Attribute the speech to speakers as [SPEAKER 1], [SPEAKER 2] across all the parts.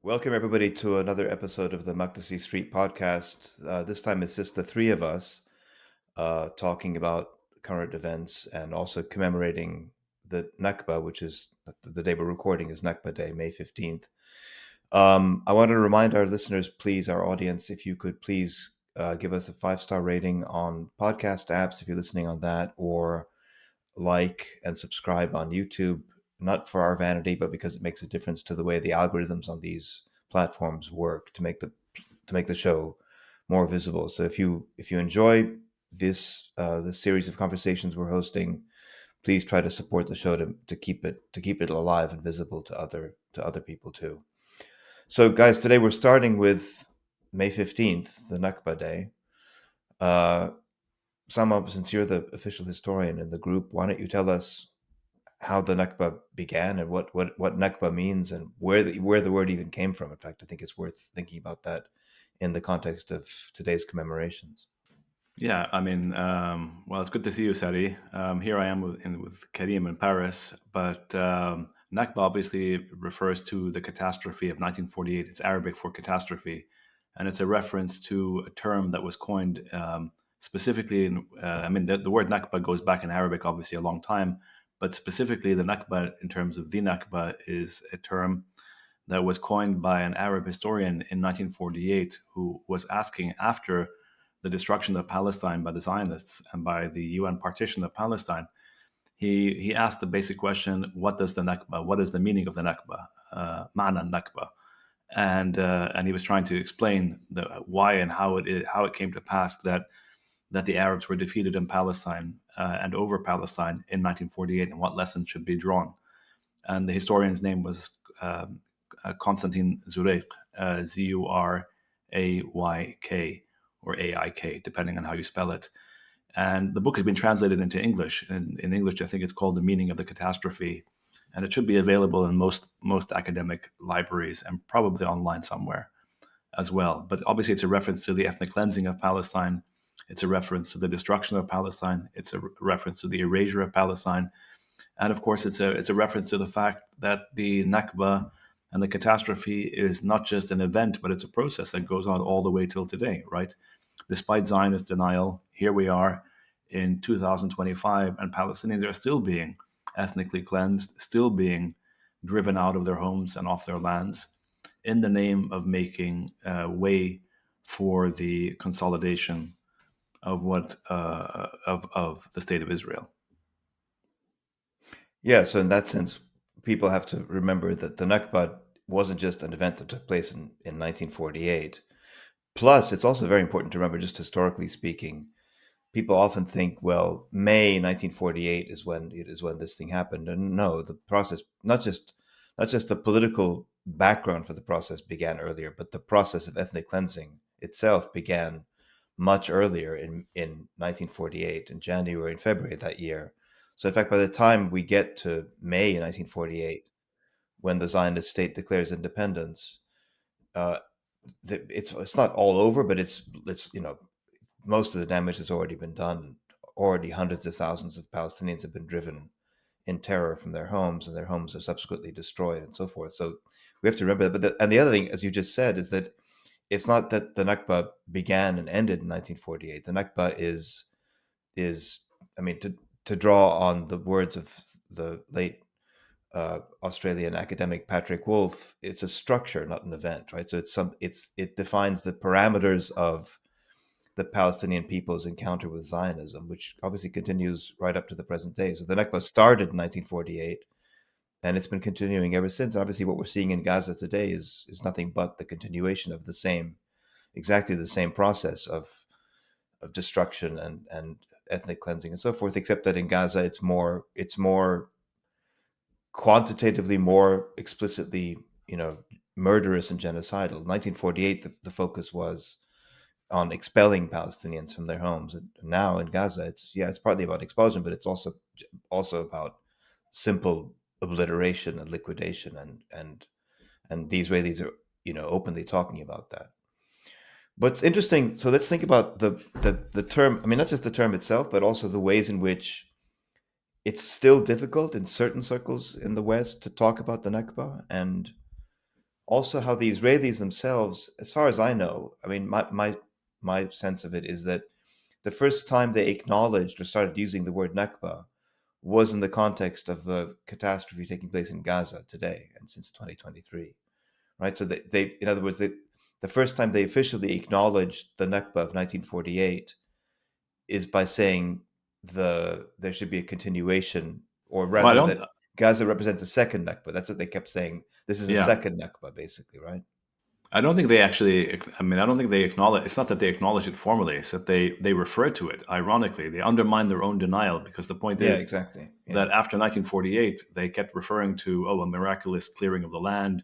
[SPEAKER 1] Welcome, everybody, to another episode of the MakdisiStreet podcast. This time it's just the three of us talking about current events and also commemorating the Nakba, which is the day we're recording is Nakba Day, May 15th. I want to remind our listeners, please, our audience, if you could please give us a 5-star rating on podcast apps if you're listening on that, or like and subscribe on YouTube, not for our vanity, but because it makes a difference to the way the algorithms on these platforms work to make the show more visible. So if you enjoy this series of conversations we're hosting, please try to support the show to keep it alive and visible to other people too. So guys, today we're starting with May 15th, the Nakba Day. Sama, since you're the official historian in the group, why don't you tell us how the Nakba began and what Nakba means and where the word even came from? In fact, I think it's worth thinking about that in the context of today's commemorations.
[SPEAKER 2] Yeah, well, it's good to see you, Sari. Here I am with Karim in Paris, but Nakba obviously refers to the catastrophe of 1948. It's Arabic for catastrophe, and it's a reference to a term that was coined specifically. The word Nakba goes back in Arabic, obviously, a long time, but specifically the Nakba, in terms of the Nakba, is a term that was coined by an Arab historian in 1948 who was asking after the destruction of Palestine by the Zionists and by the UN partition of Palestine. He asked the basic question: what does the Nakba? What is the meaning of the Nakba? Ma'na Nakba, and he was trying to explain why and how it came to pass that the Arabs were defeated in Palestine and over Palestine in 1948, and what lessons should be drawn. And the historian's name was Konstantin Zurayk, Zurayk, or AIK, depending on how you spell it. And the book has been translated into English. In English, I think it's called The Meaning of the Catastrophe. And it should be available in most academic libraries and probably online somewhere as well. But obviously, it's a reference to the ethnic cleansing of Palestine. It's a reference to the destruction of Palestine. It's a reference to the erasure of Palestine. And of course, it's a reference to the fact that the Nakba and the catastrophe is not just an event, but it's a process that goes on all the way till today, right? Despite Zionist denial, here we are in 2025, and Palestinians are still being ethnically cleansed, still being driven out of their homes and off their lands in the name of making way for the consolidation of of the state of Israel.
[SPEAKER 1] Yeah, so in that sense, people have to remember that the Nakba wasn't just an event that took place in 1948. Plus, it's also very important to remember, just historically speaking, people often think, well, May 1948 is when this thing happened. And no, the process, not just the political background for the process began earlier, but the process of ethnic cleansing itself began much earlier in 1948, in January and February of that year. So in fact, by the time we get to May 1948, when the Zionist state declares independence, uh, it's not all over, but it's most of the damage has already been done. Already hundreds of thousands of Palestinians have been driven in terror from their homes, and their homes are subsequently destroyed and so forth. So we have to remember that. And the other thing, as you just said, is that it's not that the Nakba began and ended in 1948. The Nakba is I mean, to draw on the words of the late Australian academic Patrick Wolf, it's a structure, not an event, right? So it defines the parameters of the Palestinian people's encounter with Zionism, which obviously continues right up to the present day. So the Nakba started in 1948, and it's been continuing ever since. Obviously, what we're seeing in Gaza today is nothing but the continuation of exactly the same process of destruction and ethnic cleansing and so forth. Except that in Gaza, it's more quantitatively, more explicitly, murderous and genocidal. In 1948, the focus was on expelling Palestinians from their homes. And now in Gaza, it's partly about expulsion, but it's also about simple obliteration and liquidation, and these Israelis are openly talking about that. What's interesting, so let's think about the term. I mean, not just the term itself, but also the ways in which it's still difficult in certain circles in the West to talk about the Nakba, and also how the Israelis themselves, as far as I know, I mean, my sense of it is that the first time they acknowledged or started using the word Nakba was in the context of the catastrophe taking place in Gaza today and since 2023, right? So in other words, the first time they officially acknowledged the Nakba of 1948 is by saying there should be a continuation, or
[SPEAKER 2] Well, I
[SPEAKER 1] rather
[SPEAKER 2] don't.
[SPEAKER 1] that Gaza represents a second Nakba. That's what they kept saying. This is a
[SPEAKER 2] Yeah,
[SPEAKER 1] second Nakba, basically, right?
[SPEAKER 2] I don't think they actually. I mean, I don't think they acknowledge. It's not that they acknowledge it formally. It's that they refer to it. Ironically, they undermine their own denial because the point
[SPEAKER 1] Yeah,
[SPEAKER 2] is
[SPEAKER 1] exactly. Yeah,
[SPEAKER 2] that after 1948, they kept referring to a miraculous clearing of the land,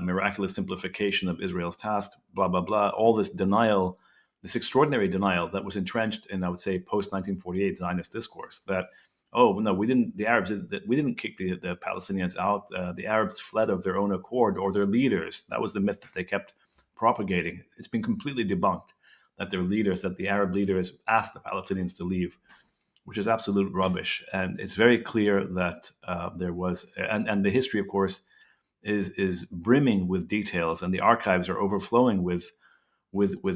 [SPEAKER 2] miraculous simplification of Israel's task, blah blah blah. All this denial, this extraordinary denial that was entrenched in, I would say, post 1948 Zionist discourse. That no, we didn't. The Arabs, we didn't kick the Palestinians out. The Arabs fled of their own accord, or their leaders. That was the myth that they kept propagating. It's been completely debunked that their leaders, that the Arab leaders asked the Palestinians to leave, which is absolute rubbish. And it's very clear that there was, and the history, of course, is brimming with details, and the archives are overflowing with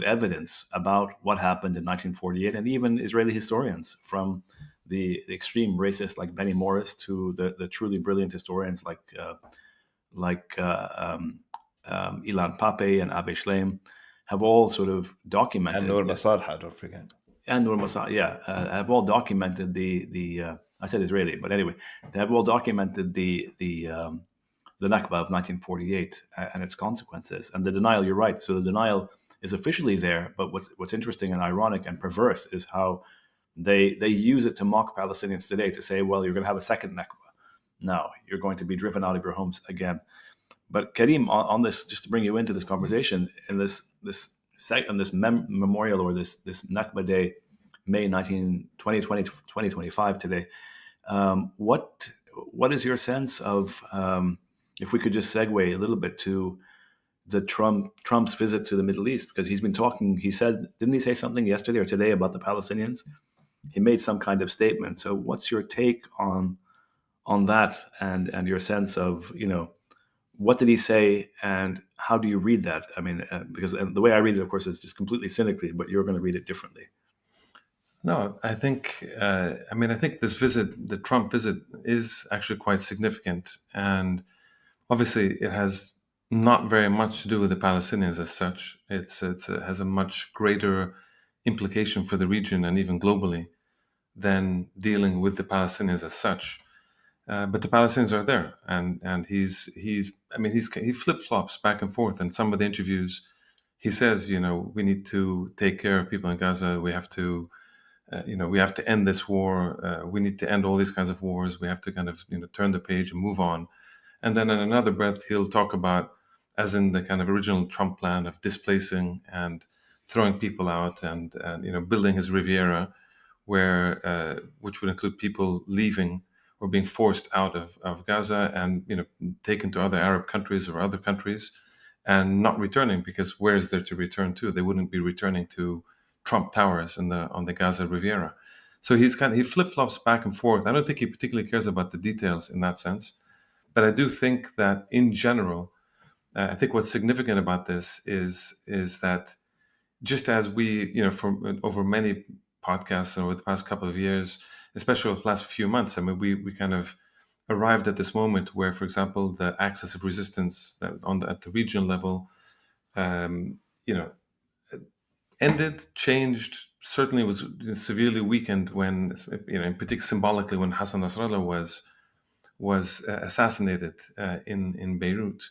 [SPEAKER 2] evidence about what happened in 1948, and even Israeli historians, from the extreme racists like Benny Morris to the truly brilliant historians like Ilan Pape and Abe Shleim, have all sort of
[SPEAKER 1] and Nur
[SPEAKER 2] documented,
[SPEAKER 1] Masalha, don't forget.
[SPEAKER 2] and Nur Masa, yeah, have all documented the I said Israeli, but anyway, they have all documented the Nakba of 1948 and its consequences, and the denial. You're right. So the denial is officially there, but what's interesting and ironic and perverse is how they use it to mock Palestinians today, to say, well, you're going to have a second Nakba. No, you're going to be driven out of your homes again. But Karim, on this, just to bring you into this conversation, in this memorial, or this Nakba Day, May 19, 2020, 2025 today, what is your sense of, if we could just segue a little bit to the Trump's visit to the Middle East, because he's been talking. He said, didn't he say something yesterday or today about the Palestinians? He made some kind of statement. So, what's your take on that, and your sense of, what did he say, and how do you read that? I mean, because the way I read it, of course, is just completely cynically, but you're going to read it differently.
[SPEAKER 3] No, I think. I think this visit, the Trump visit, is actually quite significant, and obviously, it has not very much to do with the Palestinians as such. It has a much greater implication for the region and even globally than dealing with the Palestinians as such. But the Palestinians are there, and he flip flops back and forth. In some of the interviews, he says, we need to take care of people in Gaza. We have to. We have to end this war. We need to end all these kinds of wars. We have to kind of, turn the page and move on. And then in another breath, he'll talk about, as in the kind of original Trump plan of displacing and throwing people out, and building his Riviera, which would include people leaving or being forced out of Gaza, and taken to other Arab countries or other countries, and not returning, because where is there to return to? They wouldn't be returning to Trump Towers on the Gaza Riviera. So he flip flops back and forth. I don't think he particularly cares about the details in that sense, but I do think that in general, I think what's significant about this is that, just as we, for over many podcasts and over the past couple of years, especially over the last few months, I mean, we kind of arrived at this moment where, for example, the axis of resistance at the regional level, you know, ended, changed. Certainly, was severely weakened when, in particular, symbolically, when Hassan Nasrallah was assassinated in Beirut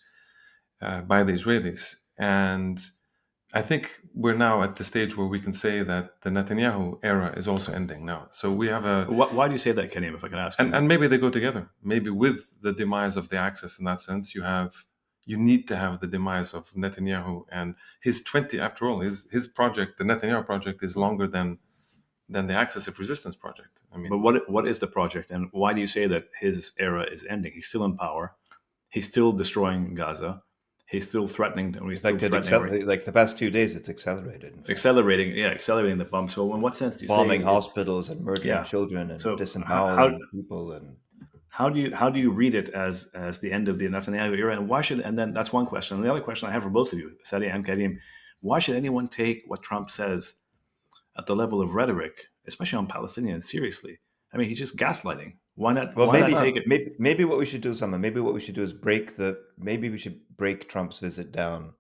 [SPEAKER 3] by the Israelis. And I think we're now at the stage where we can say that the Netanyahu era is also ending now. So we have
[SPEAKER 2] Why do you say that, Karim, if I can ask?
[SPEAKER 3] and maybe they go together. Maybe with the demise of the Axis, in that sense, you need to have the demise of Netanyahu and his 20. After all, his project, the Netanyahu project, is longer than the Axis of Resistance project. I mean,
[SPEAKER 2] But what is the project, and why do you say that his era is ending? He's still in power. He's still destroying Gaza. He's still threatening. He's still threatening.
[SPEAKER 1] Like the past few days, it's accelerated. In fact.
[SPEAKER 2] Accelerating the bump. So, in what sense do you
[SPEAKER 1] Bombing
[SPEAKER 2] say
[SPEAKER 1] hospitals and murdering
[SPEAKER 2] Yeah.
[SPEAKER 1] children and
[SPEAKER 2] So
[SPEAKER 1] disemboweling people and
[SPEAKER 2] How do you read it as the end of the Netanyahu era, and why should? And then that's one question. And the other question I have for both of you, Sadi and Karim, why should anyone take what Trump says at the level of rhetoric, especially on Palestinians, seriously? I mean, he's just gaslighting. Why not?
[SPEAKER 1] Well,
[SPEAKER 2] Why not take it?
[SPEAKER 1] maybe what we should do, Salman, maybe what we should do is maybe we should break Trump's visit down,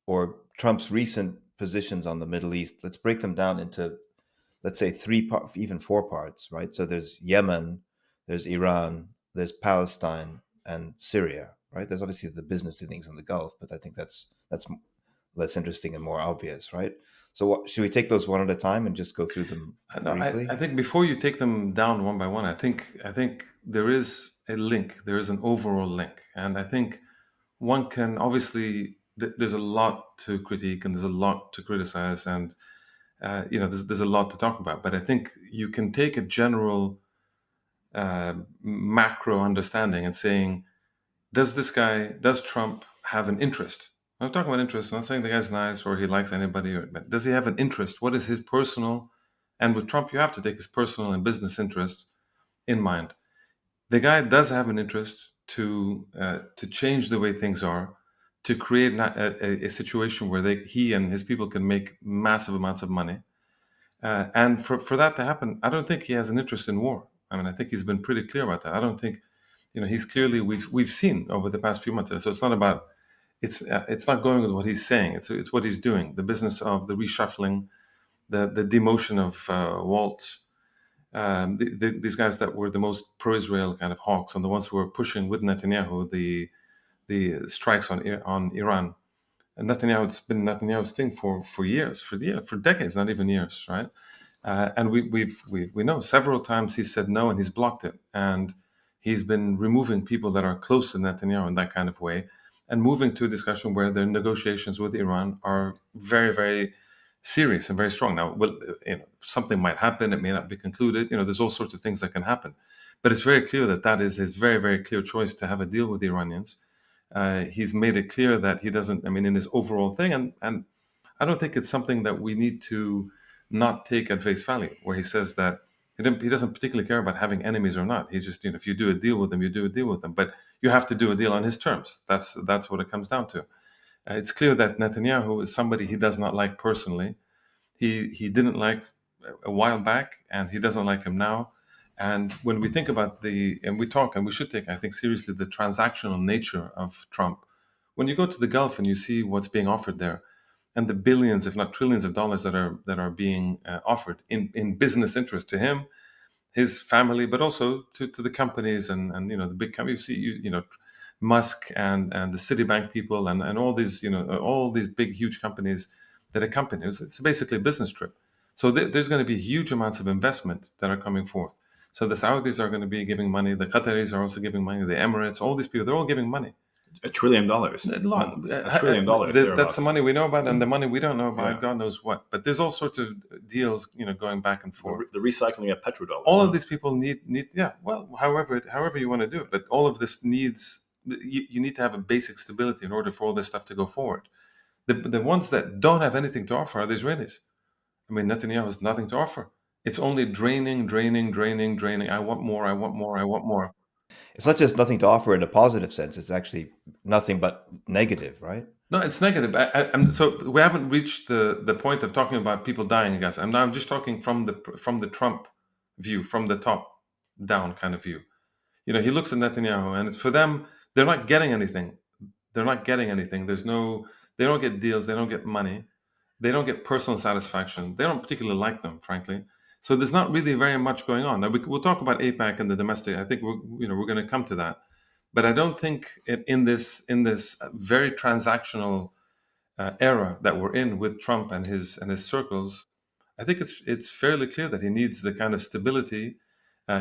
[SPEAKER 1] or Trump's recent positions on the Middle East. Let's break them down into, let's say, even four parts, right? So there's Yemen, there's Iran, there's Palestine, and Syria, right? There's obviously the business dealings in the Gulf, but I think that's less interesting and more obvious, right? So should we take those one at a time and just go through them
[SPEAKER 3] No,
[SPEAKER 1] briefly?
[SPEAKER 3] I think before you take them down one by one, I think there is a link. There is an overall link, and I think one can obviously there's a lot to critique and there's a lot to criticize, and there's a lot to talk about. But I think you can take a general macro understanding and saying, does Trump have an interest? I'm talking about interest. I'm not saying the guy's nice or he likes anybody, but does he have an interest? What is his personal? And with Trump, you have to take his personal and business interest in mind. The guy does have an interest to change the way things are, to create a situation where he and his people can make massive amounts of money. And for that to happen, I don't think he has an interest in war. I mean, I think he's been pretty clear about that. I don't think, he's clearly we've seen over the past few months. So it's not about it's not going with what he's saying. It's what he's doing. The business of the reshuffling, the demotion of Waltz, these guys that were the most pro-Israel kind of hawks, and the ones who were pushing with Netanyahu the strikes on Iran. And it's been Netanyahu's thing for years, for decades, not even years, right? And we know several times he said no and he's blocked it, and he's been removing people that are close to Netanyahu in that kind of way, and moving to a discussion where the negotiations with Iran are very, very serious and very strong. Now, something might happen; it may not be concluded. There's all sorts of things that can happen, but it's very clear that is his very, very clear choice to have a deal with the Iranians. He's made it clear that he doesn't. I mean, in his overall thing, and I don't think it's something that we need to not take at face value, where he says that he doesn't particularly care about having enemies or not. He's just, if you do a deal with them, you do a deal with them, but you have to do a deal on his terms. That's what it comes down to. It's clear that Netanyahu is somebody he does not like personally. He didn't like a while back, and he doesn't like him now. And when we think about and we should take, I think, seriously the transactional nature of Trump. When you go to the Gulf and you see what's being offered there, and the billions, if not trillions of dollars that are being offered in business interest to him, his family, but also to the companies and the big companies. You see, Musk and the Citibank people and all these all these big huge companies that accompany. It's basically a business trip. So there's going to be huge amounts of investment that are coming forth. So the Saudis are going to be giving money. The Qataris are also giving money. The Emirates, all these people, they're all giving money.
[SPEAKER 2] $1 trillion. $1 trillion.
[SPEAKER 3] That's the money we know about, and the money we don't know about, God knows what. But there's all sorts of deals, going back and forth.
[SPEAKER 2] The recycling of petrodollars.
[SPEAKER 3] All of these people need, well, however you want to do it. But all of this needs, you need to have a basic stability in order for all this stuff to go forward. The ones that don't have anything to offer are the Israelis. I mean, Netanyahu has nothing to offer. It's only draining. I want more.
[SPEAKER 1] It's not just nothing to offer in a positive sense. It's actually nothing but negative, right?
[SPEAKER 3] No, it's negative. So we haven't reached the point of talking about people dying in Gaza. I'm just talking from the Trump view, from the top down kind of view. He looks at Netanyahu, and it's for them. They're not getting anything. They don't get deals. They don't get money. They don't get personal satisfaction. They don't particularly like them, frankly. So there's not really very much going on. Now we'll talk about AIPAC and the domestic. I think we're going to come to that, but I don't think in this very transactional era that we're in with Trump and his circles, I think it's fairly clear that he needs the kind of stability.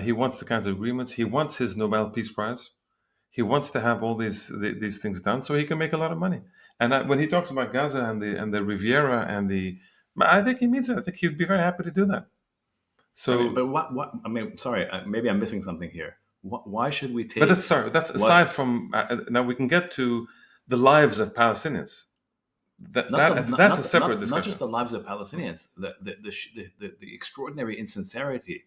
[SPEAKER 3] He wants the kinds of agreements. He wants his Nobel Peace Prize. He wants to have all these things done so he can make a lot of money. And when he talks about Gaza and the Riviera I think he means it. I think he'd be very happy to do that. So,
[SPEAKER 2] but what? I mean, sorry, maybe I'm missing something here. Why should we take?
[SPEAKER 3] But that's aside from. Now we can get to the lives of Palestinians. That's a separate discussion.
[SPEAKER 2] Not just the lives of Palestinians. The extraordinary insincerity,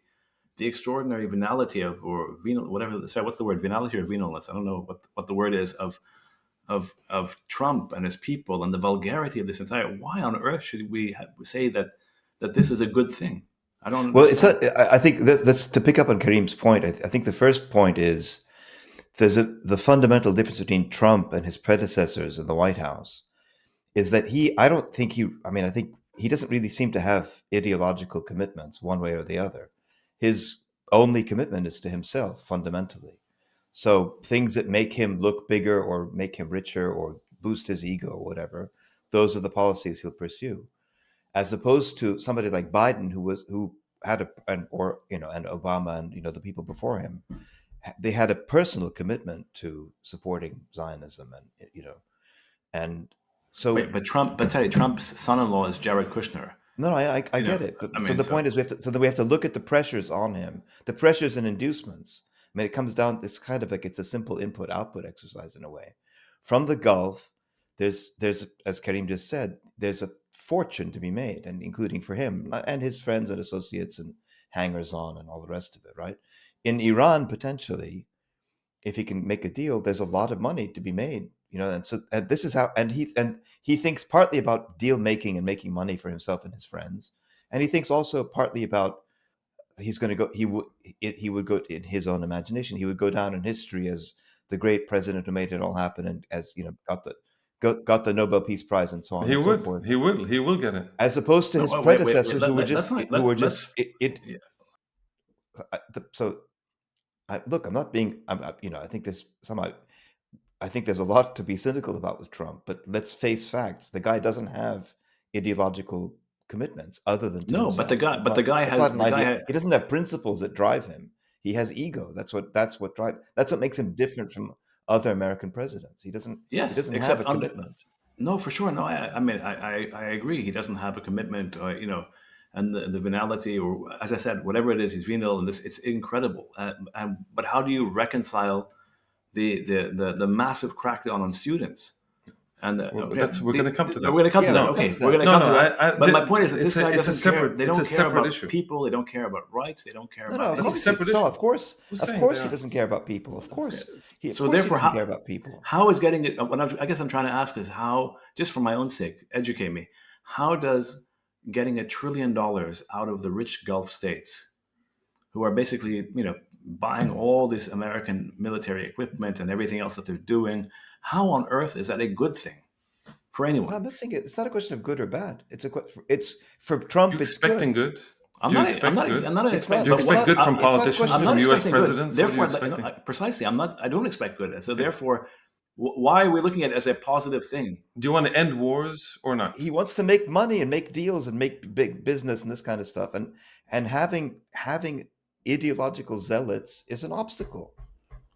[SPEAKER 2] the extraordinary venality of, or venal, whatever. Sorry, what's the word? Venality or venalness? I don't know what the word is of Trump and his people, and the vulgarity of this entire. Why on earth should we say that this is a good thing? I don't
[SPEAKER 1] Well, it's
[SPEAKER 2] understand.
[SPEAKER 1] not, I think that's to pick up on Karim's point. I think the first point is the fundamental difference between Trump and his predecessors in the White House is that I think he doesn't really seem to have ideological commitments one way or the other. His only commitment is to himself fundamentally. So things that make him look bigger or make him richer or boost his ego or whatever, those are the policies he'll pursue. As opposed to somebody like Biden, who had and Obama and the people before him, they had a personal commitment to supporting Zionism, and so
[SPEAKER 2] Wait, but sorry, Trump's son-in-law is Jared Kushner.
[SPEAKER 1] no, I
[SPEAKER 2] You know,
[SPEAKER 1] get it. But
[SPEAKER 2] I
[SPEAKER 1] so
[SPEAKER 2] mean,
[SPEAKER 1] the point is, we have to look at the pressures on him, the pressures and inducements. I mean, it comes down. It's kind of like it's a simple input-output exercise in a way. From the Gulf, there's as Karim just said, there's a fortune to be made, and including for him and his friends and associates and hangers-on and all the rest of it. Right? In Iran, potentially, if he can make a deal, there's a lot of money to be made. And this is how, and he thinks partly about deal making and making money for himself and his friends, and he thinks also partly about he's going to go. He would go in his own imagination. He would go down in history as the great president who made it all happen, and as got the Nobel Peace Prize and so on
[SPEAKER 3] He
[SPEAKER 1] and so
[SPEAKER 3] would.
[SPEAKER 1] forth.
[SPEAKER 3] He will. He will get it.
[SPEAKER 1] As opposed to
[SPEAKER 2] no,
[SPEAKER 1] his
[SPEAKER 2] wait.
[SPEAKER 1] predecessors who were
[SPEAKER 2] Let's
[SPEAKER 1] just
[SPEAKER 2] not.
[SPEAKER 1] who were
[SPEAKER 2] Let's.
[SPEAKER 1] just it.
[SPEAKER 2] Yeah.
[SPEAKER 1] So look, I'm not being. I think I think there's a lot to be cynical about with Trump, but let's face facts. The guy doesn't have ideological commitments other than to
[SPEAKER 2] No,
[SPEAKER 1] himself.
[SPEAKER 2] but the guy
[SPEAKER 1] It's
[SPEAKER 2] has
[SPEAKER 1] not an
[SPEAKER 2] the guy.
[SPEAKER 1] idea. He doesn't have principles that drive him. He has ego. That's what makes him different from other American presidents. He doesn't
[SPEAKER 2] Yes,
[SPEAKER 1] have
[SPEAKER 2] except
[SPEAKER 1] a commitment.
[SPEAKER 2] no, for sure. No, I mean, I agree. He doesn't have a commitment, and the venality, or as I said, whatever it is, he's venal, and it's incredible. But how do you reconcile the massive crackdown on students? And
[SPEAKER 3] We're going to come to that.
[SPEAKER 2] We're going to come to that.
[SPEAKER 1] we'll come
[SPEAKER 2] Okay,
[SPEAKER 1] to
[SPEAKER 2] we're
[SPEAKER 1] that.
[SPEAKER 2] going to come to that. But my point is, that
[SPEAKER 3] it's
[SPEAKER 2] this guy
[SPEAKER 3] it's a
[SPEAKER 2] doesn't care.
[SPEAKER 3] separate.
[SPEAKER 2] They
[SPEAKER 3] It's
[SPEAKER 2] don't
[SPEAKER 3] a
[SPEAKER 2] care
[SPEAKER 3] separate
[SPEAKER 2] about
[SPEAKER 3] issue.
[SPEAKER 2] people. They don't care about rights. They don't care
[SPEAKER 1] No,
[SPEAKER 2] about
[SPEAKER 1] of course,
[SPEAKER 2] anything.
[SPEAKER 1] of course,
[SPEAKER 3] Who's
[SPEAKER 1] of
[SPEAKER 3] saying
[SPEAKER 1] course,
[SPEAKER 3] they
[SPEAKER 1] he
[SPEAKER 3] are?
[SPEAKER 1] doesn't care about people. Of course,
[SPEAKER 2] So
[SPEAKER 1] he
[SPEAKER 2] therefore,
[SPEAKER 1] doesn't care about people.
[SPEAKER 2] how is getting it? I guess I'm trying to ask is how, just for my own sake, educate me. How does getting $1 trillion out of the rich Gulf states, who are basically, buying all this American military equipment and everything else that they're doing, how on earth is that a good thing for
[SPEAKER 1] No,
[SPEAKER 2] anyone?
[SPEAKER 1] I'm not saying it's not a question of good or bad. It's for Trump.
[SPEAKER 3] You
[SPEAKER 1] It's
[SPEAKER 3] expecting
[SPEAKER 1] good.
[SPEAKER 3] good?
[SPEAKER 2] I'm
[SPEAKER 3] Do you
[SPEAKER 2] not.
[SPEAKER 3] expect
[SPEAKER 2] I'm not.
[SPEAKER 3] good?
[SPEAKER 2] I'm not
[SPEAKER 1] It's not.
[SPEAKER 2] expecting.
[SPEAKER 3] Do you
[SPEAKER 1] It's
[SPEAKER 3] expect
[SPEAKER 1] not.
[SPEAKER 3] good from
[SPEAKER 1] It's not a
[SPEAKER 3] politicians,
[SPEAKER 1] question
[SPEAKER 2] I'm
[SPEAKER 1] of
[SPEAKER 2] not
[SPEAKER 3] from U.S.
[SPEAKER 2] expecting good.
[SPEAKER 3] presidents? What are you
[SPEAKER 2] Therefore,
[SPEAKER 3] expecting?
[SPEAKER 2] precisely, I'm not. I don't expect good. So therefore, why are we looking at it as a positive thing?
[SPEAKER 3] Do you want to end wars or not?
[SPEAKER 1] He wants to make money and make deals and make big business and this kind of stuff, and having ideological zealots is an obstacle.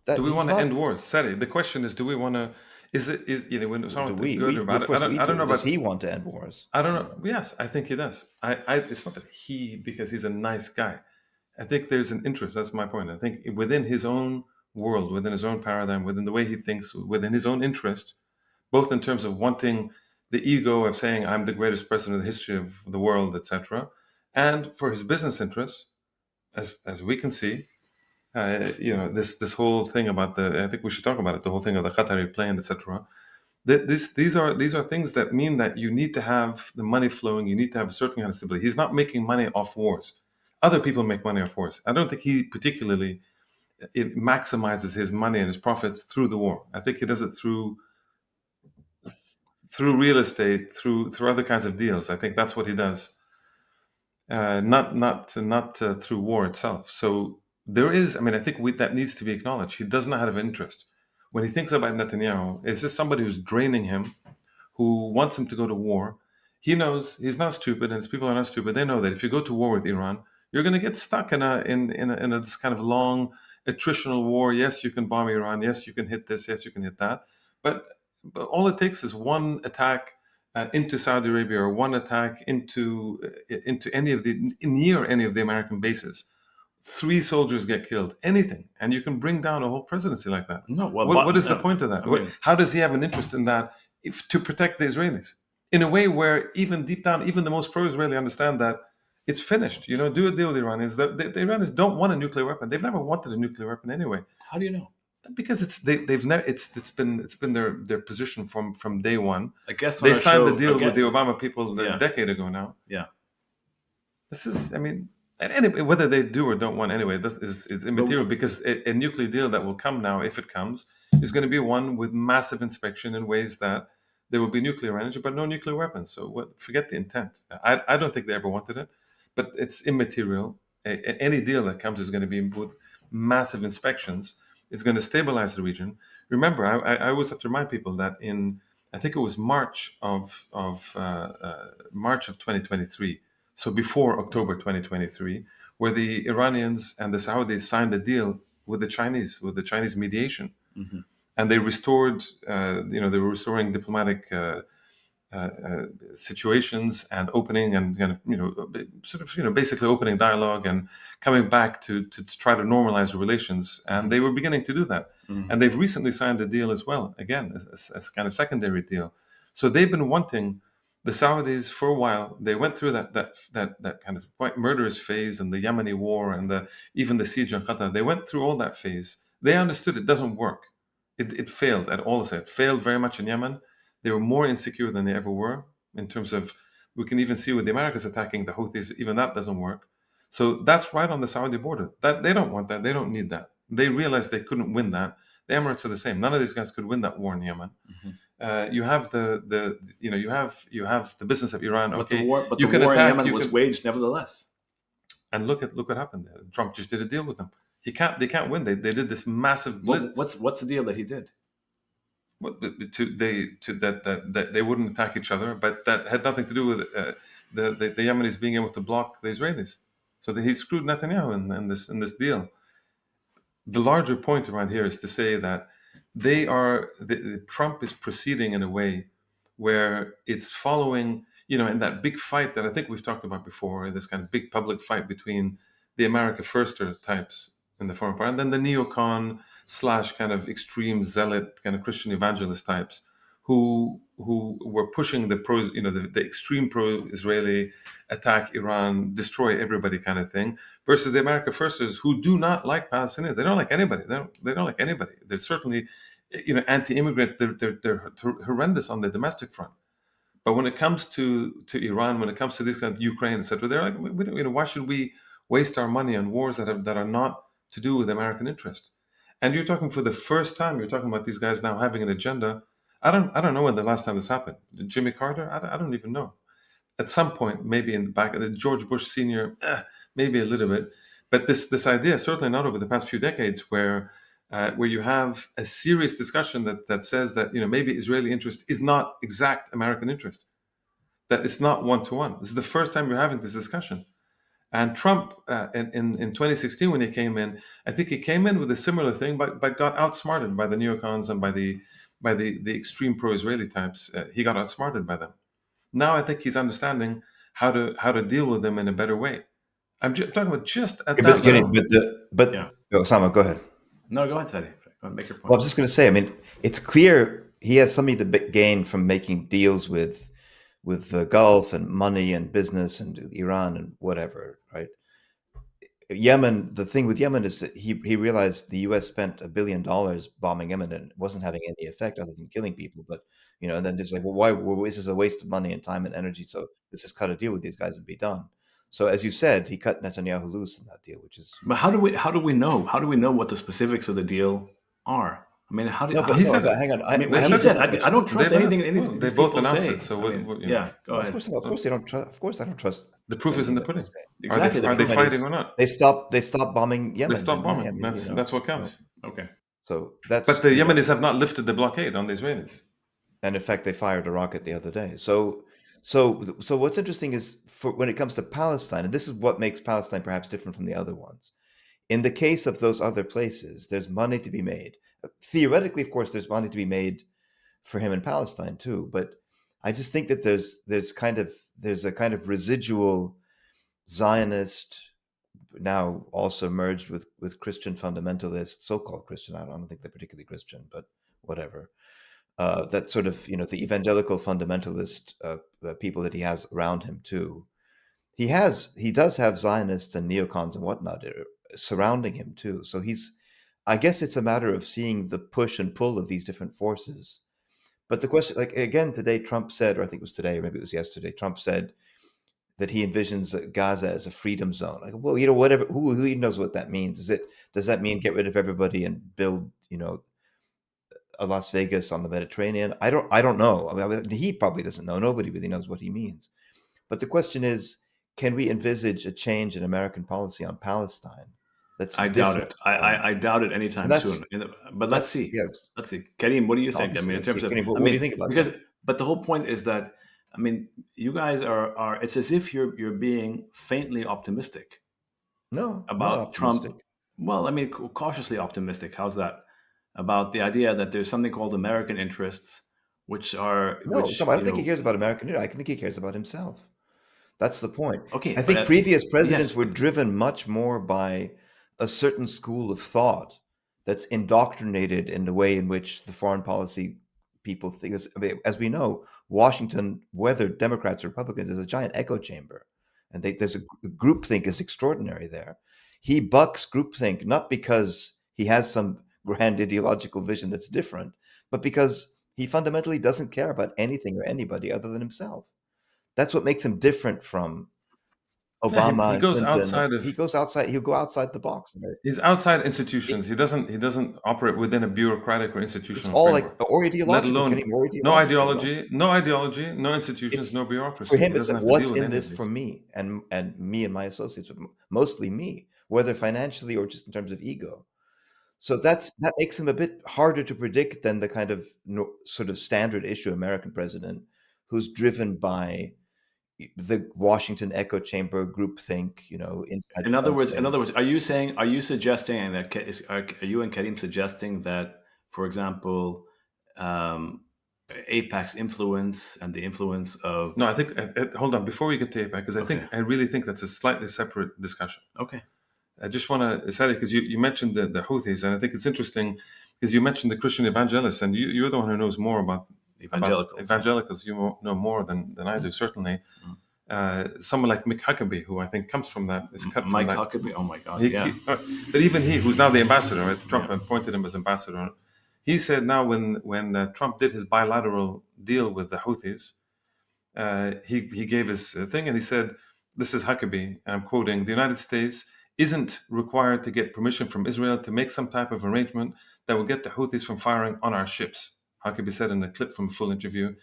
[SPEAKER 3] Do
[SPEAKER 1] That
[SPEAKER 3] we
[SPEAKER 1] he's
[SPEAKER 3] want to end
[SPEAKER 1] not.
[SPEAKER 3] wars? Sari, the question is, do we want to? When someone
[SPEAKER 1] Do we?
[SPEAKER 3] good or bad?
[SPEAKER 1] Of course we
[SPEAKER 3] I don't
[SPEAKER 1] do.
[SPEAKER 3] know
[SPEAKER 1] Does
[SPEAKER 3] about.
[SPEAKER 1] he want to end wars?
[SPEAKER 3] I don't know. Yes, I think he does. It's not that he, because he's a nice guy. I think there's an interest. That's my point. I think within his own world, within his own paradigm, within the way he thinks, within his own interest, both in terms of wanting the ego of saying I'm the greatest person in the history of the world, etc., and for his business interests, as we can see, this whole thing about I think we should talk about it. The whole thing of the Qatari plane, etc. These are things that mean that you need to have the money flowing. You need to have a certain kind of stability. He's not making money off wars. Other people make money off wars. I don't think he particularly it maximizes his money and his profits through the war. I think he does it through real estate, through other kinds of deals. I think that's what he does. Not through war itself. So there is. I mean, I think that needs to be acknowledged. He does not have interest. When he thinks about Netanyahu, it's just somebody who's draining him, who wants him to go to war. He knows he's not stupid, and his people are not stupid. They know that if you go to war with Iran, you're going to get stuck in this kind of long attritional war. Yes, you can bomb Iran. Yes, you can hit this. Yes, you can hit that. But all it takes is one attack into Saudi Arabia, or one attack into near any of the American bases. 3 soldiers get killed, anything, and you can bring down a whole presidency like that.
[SPEAKER 2] No, well,
[SPEAKER 3] what is the point of that?
[SPEAKER 2] I mean,
[SPEAKER 3] How does he have an interest in that to protect the Israelis? In a way where even deep down, even the most pro-Israeli understand that It's finished. Do a deal with the Iranians. The Iranians don't want a nuclear weapon. They've never wanted a nuclear weapon anyway.
[SPEAKER 2] How do you know?
[SPEAKER 3] Because they've never it's been their position from day one.
[SPEAKER 2] I guess
[SPEAKER 3] they signed the deal with the Obama people a decade ago now.
[SPEAKER 2] Yeah.
[SPEAKER 3] This is, anyway, whether they do or don't want anyway, this is immaterial, because a nuclear deal that will come now, if it comes, is going to be one with massive inspection in ways that there will be nuclear energy, but no nuclear weapons. So forget the intent. I don't think they ever wanted it, but it's immaterial. Any deal that comes is going to be with massive inspections. It's going to stabilize the region. Remember, I always have to remind people that I think it was March of 2023. So before October 2023, where the Iranians and the Saudis signed a deal with the Chinese mediation, and they restored, they were restoring diplomatic situations and opening and basically opening dialogue and coming back to try to normalize the relations, and they were beginning to do that. And they've recently signed a deal as well, again as kind of secondary deal. So they've been wanting the Saudis for a while. They went through that kind of quite murderous phase and the Yemeni war and even the siege on Qatar. They went through all that phase. They understood it doesn't work. It failed at all. It failed very much in Yemen. They were more insecure than they ever were in terms of, we can even see with the Americans attacking the Houthis, even that doesn't work. So that's right on the Saudi border. That they don't want that. They don't need that. They realized they couldn't win that. The Emirates are the same. None of these guys could win that war in Yemen. You have you have the business of Iran.
[SPEAKER 2] But
[SPEAKER 3] okay,
[SPEAKER 2] the war
[SPEAKER 3] you can attack,
[SPEAKER 2] in Yemen was waged nevertheless.
[SPEAKER 3] And look what happened there. Trump just did a deal with them. They can't win. They did this massive blitz.
[SPEAKER 2] What's the deal that he did?
[SPEAKER 3] That they wouldn't attack each other, but that had nothing to do with the Yemenis being able to block the Israelis. So he screwed Netanyahu in this deal. The larger point around here is to say that Trump is proceeding in a way where it's following, in that big fight that I think we've talked about before, this kind of big public fight between the America Firster types in the foreign part, and then the neocon / kind of extreme zealot kind of Christian evangelist types who were pushing the extreme pro-Israeli attack Iran, destroy everybody kind of thing, versus the America Firsters who do not like Palestinians. They don't like anybody. They don't like anybody. They're certainly anti-immigrant. They're horrendous on the domestic front. But when it comes to Iran, when it comes to this kind of Ukraine, etc., they're like, why should we waste our money on wars that are not to do with American interest? And you're talking for the first time, you're talking about these guys now having an agenda. I don't know when the last time this happened. Jimmy Carter? I don't even know. At some point, maybe in the back of the George Bush Senior, maybe a little bit. But this idea, certainly not over the past few decades, where you have a serious discussion that says that maybe Israeli interest is not exact American interest, that it's not one-to-one. This is the first time you're having this discussion. And Trump, in 2016, when he came in, I think he came in with a similar thing, but got outsmarted by the neocons and by the extreme pro-Israeli types. He got outsmarted by them. Now I think he's understanding how to deal with them in a better way. I'm talking about just at that level.
[SPEAKER 1] Osama, go ahead.
[SPEAKER 2] No, go ahead, Sadi. Make your point.
[SPEAKER 1] Well, I was just going to say, it's clear he has something to gain from making deals with the Gulf and money and business and Iran and whatever, right? Yemen, the thing with Yemen is that he realized the U.S. spent $1 billion bombing Yemen and it wasn't having any effect other than killing people. But, and then it's like, well, this is a waste of money and time and energy. So let's just cut a deal with these guys and be done. So as you said, he cut Netanyahu loose in that deal, which is.
[SPEAKER 2] But how do we know? How do we know what the specifics of the deal are? I mean, how did he said?
[SPEAKER 1] Hang on.
[SPEAKER 2] He said, "I don't trust anything."
[SPEAKER 3] They both announced it. So
[SPEAKER 2] yeah, go ahead.
[SPEAKER 1] Of course, they don't trust. Of course, I don't trust.
[SPEAKER 3] The proof is in the pudding.
[SPEAKER 2] Exactly.
[SPEAKER 3] Are they fighting or not?
[SPEAKER 1] They stopped bombing Yemen.
[SPEAKER 3] They stopped bombing. That's what counts.
[SPEAKER 2] Okay.
[SPEAKER 1] So that's.
[SPEAKER 3] But the Yemenis have not lifted the blockade on the Israelis.
[SPEAKER 1] And in fact, they fired a rocket the other day. So what's interesting is when it comes to Palestine, and this is what makes Palestine perhaps different from the other ones. In the case of those other places, there's money to be made. Theoretically, of course, there's money to be made for him in Palestine too. But I just think that there's a kind of residual Zionist, now also merged with Christian fundamentalists, so-called Christian. I don't think they're particularly Christian, but whatever. That sort of the evangelical fundamentalist people that he has around him too. He does have Zionists and neocons and whatnot surrounding him too. So I guess it's a matter of seeing the push and pull of these different forces. But the question, like again today, Trump said, or I think it was today, or maybe it was yesterday, Trump said that he envisions Gaza as a freedom zone. Like, well, whatever, who even knows what that means? Does that mean get rid of everybody and build, a Las Vegas on the Mediterranean? I don't know. I mean, he probably doesn't know. Nobody really knows what he means. But the question is, can we envisage a change in American policy on Palestine that's
[SPEAKER 2] I doubt
[SPEAKER 1] different
[SPEAKER 2] it.
[SPEAKER 1] from,
[SPEAKER 2] I doubt it
[SPEAKER 1] and
[SPEAKER 2] anytime soon. But let's
[SPEAKER 1] that's,
[SPEAKER 2] see.
[SPEAKER 1] yeah,
[SPEAKER 2] Let's see. Karim, what do you think? I
[SPEAKER 1] obviously,
[SPEAKER 2] mean, in
[SPEAKER 1] let's see.
[SPEAKER 2] terms of,
[SPEAKER 1] Kenny,
[SPEAKER 2] I
[SPEAKER 1] what do you
[SPEAKER 2] mean,
[SPEAKER 1] think about
[SPEAKER 2] because,
[SPEAKER 1] that?
[SPEAKER 2] but the whole point is that, I mean, you guys are. It's as if you're being faintly optimistic
[SPEAKER 1] No, I'm not
[SPEAKER 2] about Trump.
[SPEAKER 1] optimistic.
[SPEAKER 2] Well, I mean, cautiously optimistic. How's that? About the idea that there's something called American interests,
[SPEAKER 1] No,
[SPEAKER 2] which,
[SPEAKER 1] so I don't think he cares about American Union. I think he cares about himself. That's the point.
[SPEAKER 2] okay,
[SPEAKER 1] I
[SPEAKER 2] but
[SPEAKER 1] think previous presidents
[SPEAKER 2] yes,
[SPEAKER 1] were driven much more by a certain school of thought that's indoctrinated in the way in which the foreign policy people think. I mean, as we know, Washington, whether Democrats or Republicans, is a giant echo chamber, and there's a groupthink is extraordinary there. He bucks groupthink not because he has some grand ideological vision that's different, but because he fundamentally doesn't care about anything or anybody other than himself. That's what makes him different from
[SPEAKER 3] Yeah,
[SPEAKER 1] Obama
[SPEAKER 3] he
[SPEAKER 1] and
[SPEAKER 3] goes
[SPEAKER 1] Clinton.
[SPEAKER 3] outside of.
[SPEAKER 1] He goes outside. He'll go outside the box. Right?
[SPEAKER 3] He's outside institutions.
[SPEAKER 1] It,
[SPEAKER 3] He doesn't operate within a bureaucratic or
[SPEAKER 1] it's
[SPEAKER 3] institutional
[SPEAKER 1] all like
[SPEAKER 3] framework.
[SPEAKER 1] or
[SPEAKER 3] Let
[SPEAKER 1] ideological. Can
[SPEAKER 3] alone
[SPEAKER 1] he more ideological?
[SPEAKER 3] no ideology, no institutions,
[SPEAKER 1] It's
[SPEAKER 3] no
[SPEAKER 1] for
[SPEAKER 3] bureaucracy. He
[SPEAKER 1] him. It's
[SPEAKER 3] doesn't
[SPEAKER 1] like
[SPEAKER 3] have to
[SPEAKER 1] what's
[SPEAKER 3] deal with
[SPEAKER 1] in
[SPEAKER 3] any
[SPEAKER 1] this
[SPEAKER 3] of
[SPEAKER 1] for
[SPEAKER 3] these.
[SPEAKER 1] me and me and my associates, mostly me, whether financially or just in terms of ego. So that makes him a bit harder to predict than the kind of sort of standard issue American president who's driven by the Washington echo chamber groupthink, inside the
[SPEAKER 2] in
[SPEAKER 1] beltway.
[SPEAKER 2] other words, are you suggesting that are you and Karim suggesting that, for example, um, APAC's influence and the influence of
[SPEAKER 3] No, I think. Hold on, before we get to APAC, because
[SPEAKER 2] okay,
[SPEAKER 3] I really think that's a slightly separate discussion.
[SPEAKER 2] okay,
[SPEAKER 3] I just want to say it because you mentioned the Houthis, and I think it's interesting because you mentioned the Christian evangelists, and you're the one who knows more about evangelicals. You know more than I do, certainly.
[SPEAKER 2] Mm.
[SPEAKER 3] Someone like Mick Huckabee, who I think comes from that, is cut
[SPEAKER 2] Mike
[SPEAKER 3] from that.
[SPEAKER 2] Huckabee. Oh my God,
[SPEAKER 3] He,
[SPEAKER 2] yeah,
[SPEAKER 3] but even he, who's now the ambassador, right? Trump
[SPEAKER 2] yeah,
[SPEAKER 3] appointed him as ambassador. He said now when Trump did his bilateral deal with the Houthis, he gave his thing and he said, "This is Huckabee, and I'm quoting: the United States isn't required to get permission from Israel to make some type of arrangement that will get the Houthis from firing on our ships." Huckabee said in a clip from a full interview.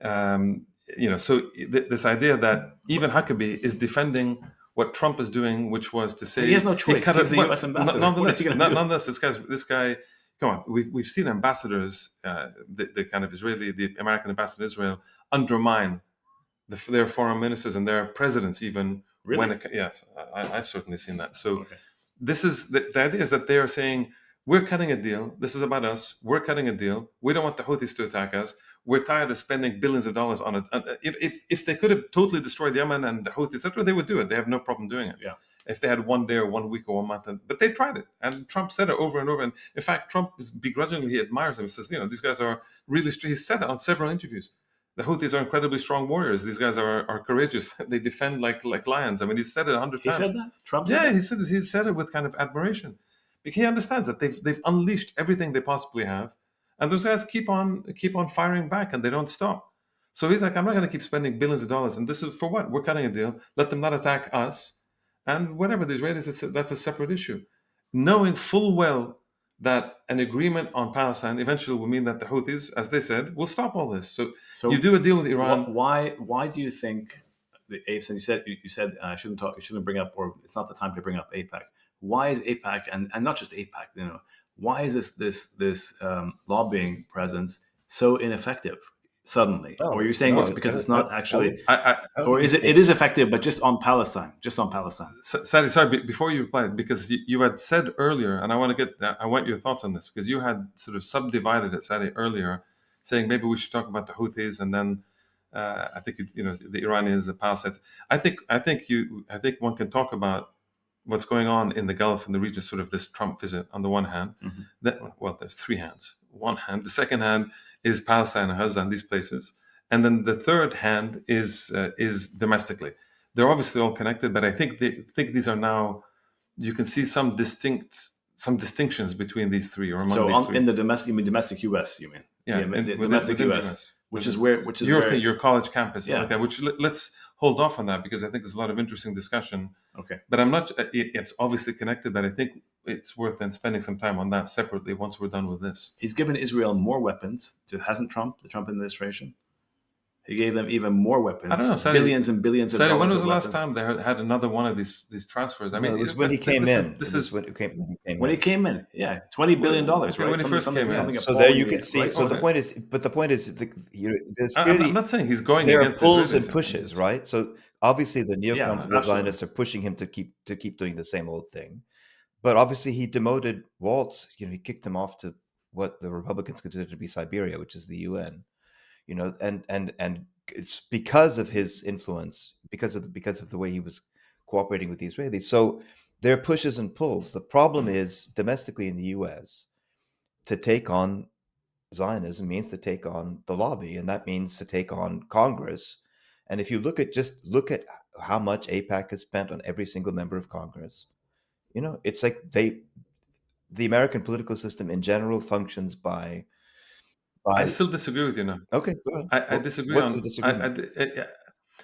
[SPEAKER 3] So this idea that even Huckabee is defending what Trump is doing, which was to say
[SPEAKER 2] he has no
[SPEAKER 3] he
[SPEAKER 2] choice.
[SPEAKER 3] cut
[SPEAKER 2] He's
[SPEAKER 3] it.
[SPEAKER 2] the
[SPEAKER 3] Well,
[SPEAKER 2] U.S. ambassador. What is he going to do?
[SPEAKER 3] nonetheless, this guy. Come on, we've seen ambassadors, the kind of the American ambassador in Israel, undermine their foreign ministers and their presidents even.
[SPEAKER 2] Really?
[SPEAKER 3] Yes, I've certainly seen that. So
[SPEAKER 2] Okay.
[SPEAKER 3] this is the idea is that they are saying we're cutting a deal. This is about us. We're cutting a deal. We don't want the Houthis to attack us. We're tired of spending billions of dollars on it. If they could have totally destroyed Yemen and the Houthis, etc., they would do it. They have no problem doing it.
[SPEAKER 2] Yeah.
[SPEAKER 3] If they had 1 day or 1 week or 1 month, but they tried it, and Trump said it over and over. And in fact, Trump is begrudgingly he admires them. He says, these guys are really. He said it on several interviews. The Houthis are incredibly strong warriors. These guys are courageous. They defend like lions. I mean, he said it 100
[SPEAKER 2] He
[SPEAKER 3] times.
[SPEAKER 2] said that? Trump said
[SPEAKER 3] Yeah,
[SPEAKER 2] that?
[SPEAKER 3] he said it with kind of admiration. Because he understands that they've unleashed everything they possibly have, and those guys keep on firing back, and they don't stop. So he's like, I'm not going to keep spending billions of dollars, and this is for what? We're cutting a deal. Let them not attack us, and whatever the Israelis, that's a separate issue. Knowing full well that an agreement on Palestine eventually will mean that the Houthis, as they said, will stop all this. So you do a deal with Iran.
[SPEAKER 2] Why do you think the apes? And you said I shouldn't talk. You shouldn't bring up, or it's not the time to bring up APAC. Why is APAC and not just APAC? Why is this lobbying presence so ineffective suddenly?
[SPEAKER 1] No,
[SPEAKER 2] Or you're saying
[SPEAKER 1] no,
[SPEAKER 2] it's because it's not actually,
[SPEAKER 1] I don't
[SPEAKER 2] or
[SPEAKER 1] think
[SPEAKER 2] is it is effective, but just on Palestine,
[SPEAKER 3] Sorry, before you reply, because you had said earlier, and I want your thoughts on this, because you had sort of subdivided it, Sadi, earlier, saying maybe we should talk about the Houthis, and then I think the Iranians, the Palestinians. I think one can talk about what's going on in the Gulf and the region, sort of this Trump visit on the one hand.
[SPEAKER 2] Mm-hmm.
[SPEAKER 3] There's three hands. One hand, the second hand is Palestine and Gaza and these places, and then the third hand is domestically. they're obviously all connected, but I think these are now, you can see some distinctions between these three, or among these three.
[SPEAKER 2] In the domestic, you mean domestic US? You mean domestic
[SPEAKER 3] within
[SPEAKER 2] US, which is where
[SPEAKER 3] your college campus,
[SPEAKER 2] Yeah.
[SPEAKER 3] like that. Which let's hold off on that, because I think there's a lot of interesting discussion.
[SPEAKER 2] Okay.
[SPEAKER 3] But I'm not. It's obviously connected, but I think it's worth then spending some time on that separately once we're done with this.
[SPEAKER 2] He's given Israel more weapons, hasn't Trump? The Trump administration. He gave them even more weapons.
[SPEAKER 3] I don't know, Sadi,
[SPEAKER 2] billions and billions of dollars.
[SPEAKER 3] When was the
[SPEAKER 2] weapons.
[SPEAKER 3] last time they had another one of these transfers? I mean,
[SPEAKER 1] it was when he came in.
[SPEAKER 2] When he came in, yeah, $20 billion, right?
[SPEAKER 3] When he first came in.
[SPEAKER 1] So there you can see. Right? So the point is, there's
[SPEAKER 3] I'm not saying he's going.
[SPEAKER 1] There
[SPEAKER 3] against
[SPEAKER 1] are pulls
[SPEAKER 3] Israelis,
[SPEAKER 1] and pushes, right? So obviously the neocons and the Zionists are pushing him to keep doing the same old thing. But obviously he demoted Waltz. He kicked him off to what the Republicans consider to be Siberia, which is the UN. And it's because of his influence, because of the way he was cooperating with the Israelis. So there are pushes and pulls. The problem is domestically in the US, to take on Zionism means to take on the lobby, and that means to take on Congress. And if you look at how much AIPAC has spent on every single member of Congress, it's like the American political system in general functions by.
[SPEAKER 3] I still disagree with you now.
[SPEAKER 1] Okay, go ahead.
[SPEAKER 3] I disagree.
[SPEAKER 1] What's the disagreement?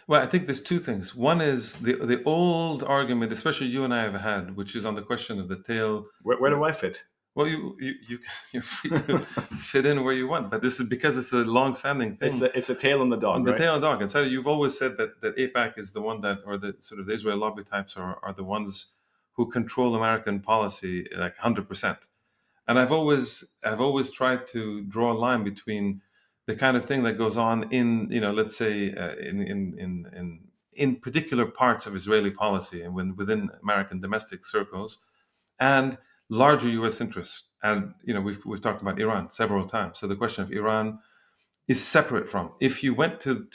[SPEAKER 3] Well, I think there's two things. One is the old argument, especially you and I have had, which is on the question of the tail.
[SPEAKER 2] Where do I fit?
[SPEAKER 3] Well, you're free to fit in where you want, but this is because it's a long-standing thing.
[SPEAKER 2] It's a tail on the dog,
[SPEAKER 3] the tail on the dog. And so you've always said that AIPAC is the one that, or the sort of the Israel lobby types are the ones who control American policy like 100%. And I've always tried to draw a line between the kind of thing that goes on in, let's say in particular parts of Israeli policy and within American domestic circles, and larger U.S. interests. And we've talked about Iran several times. So the question of Iran is separate from. If you went to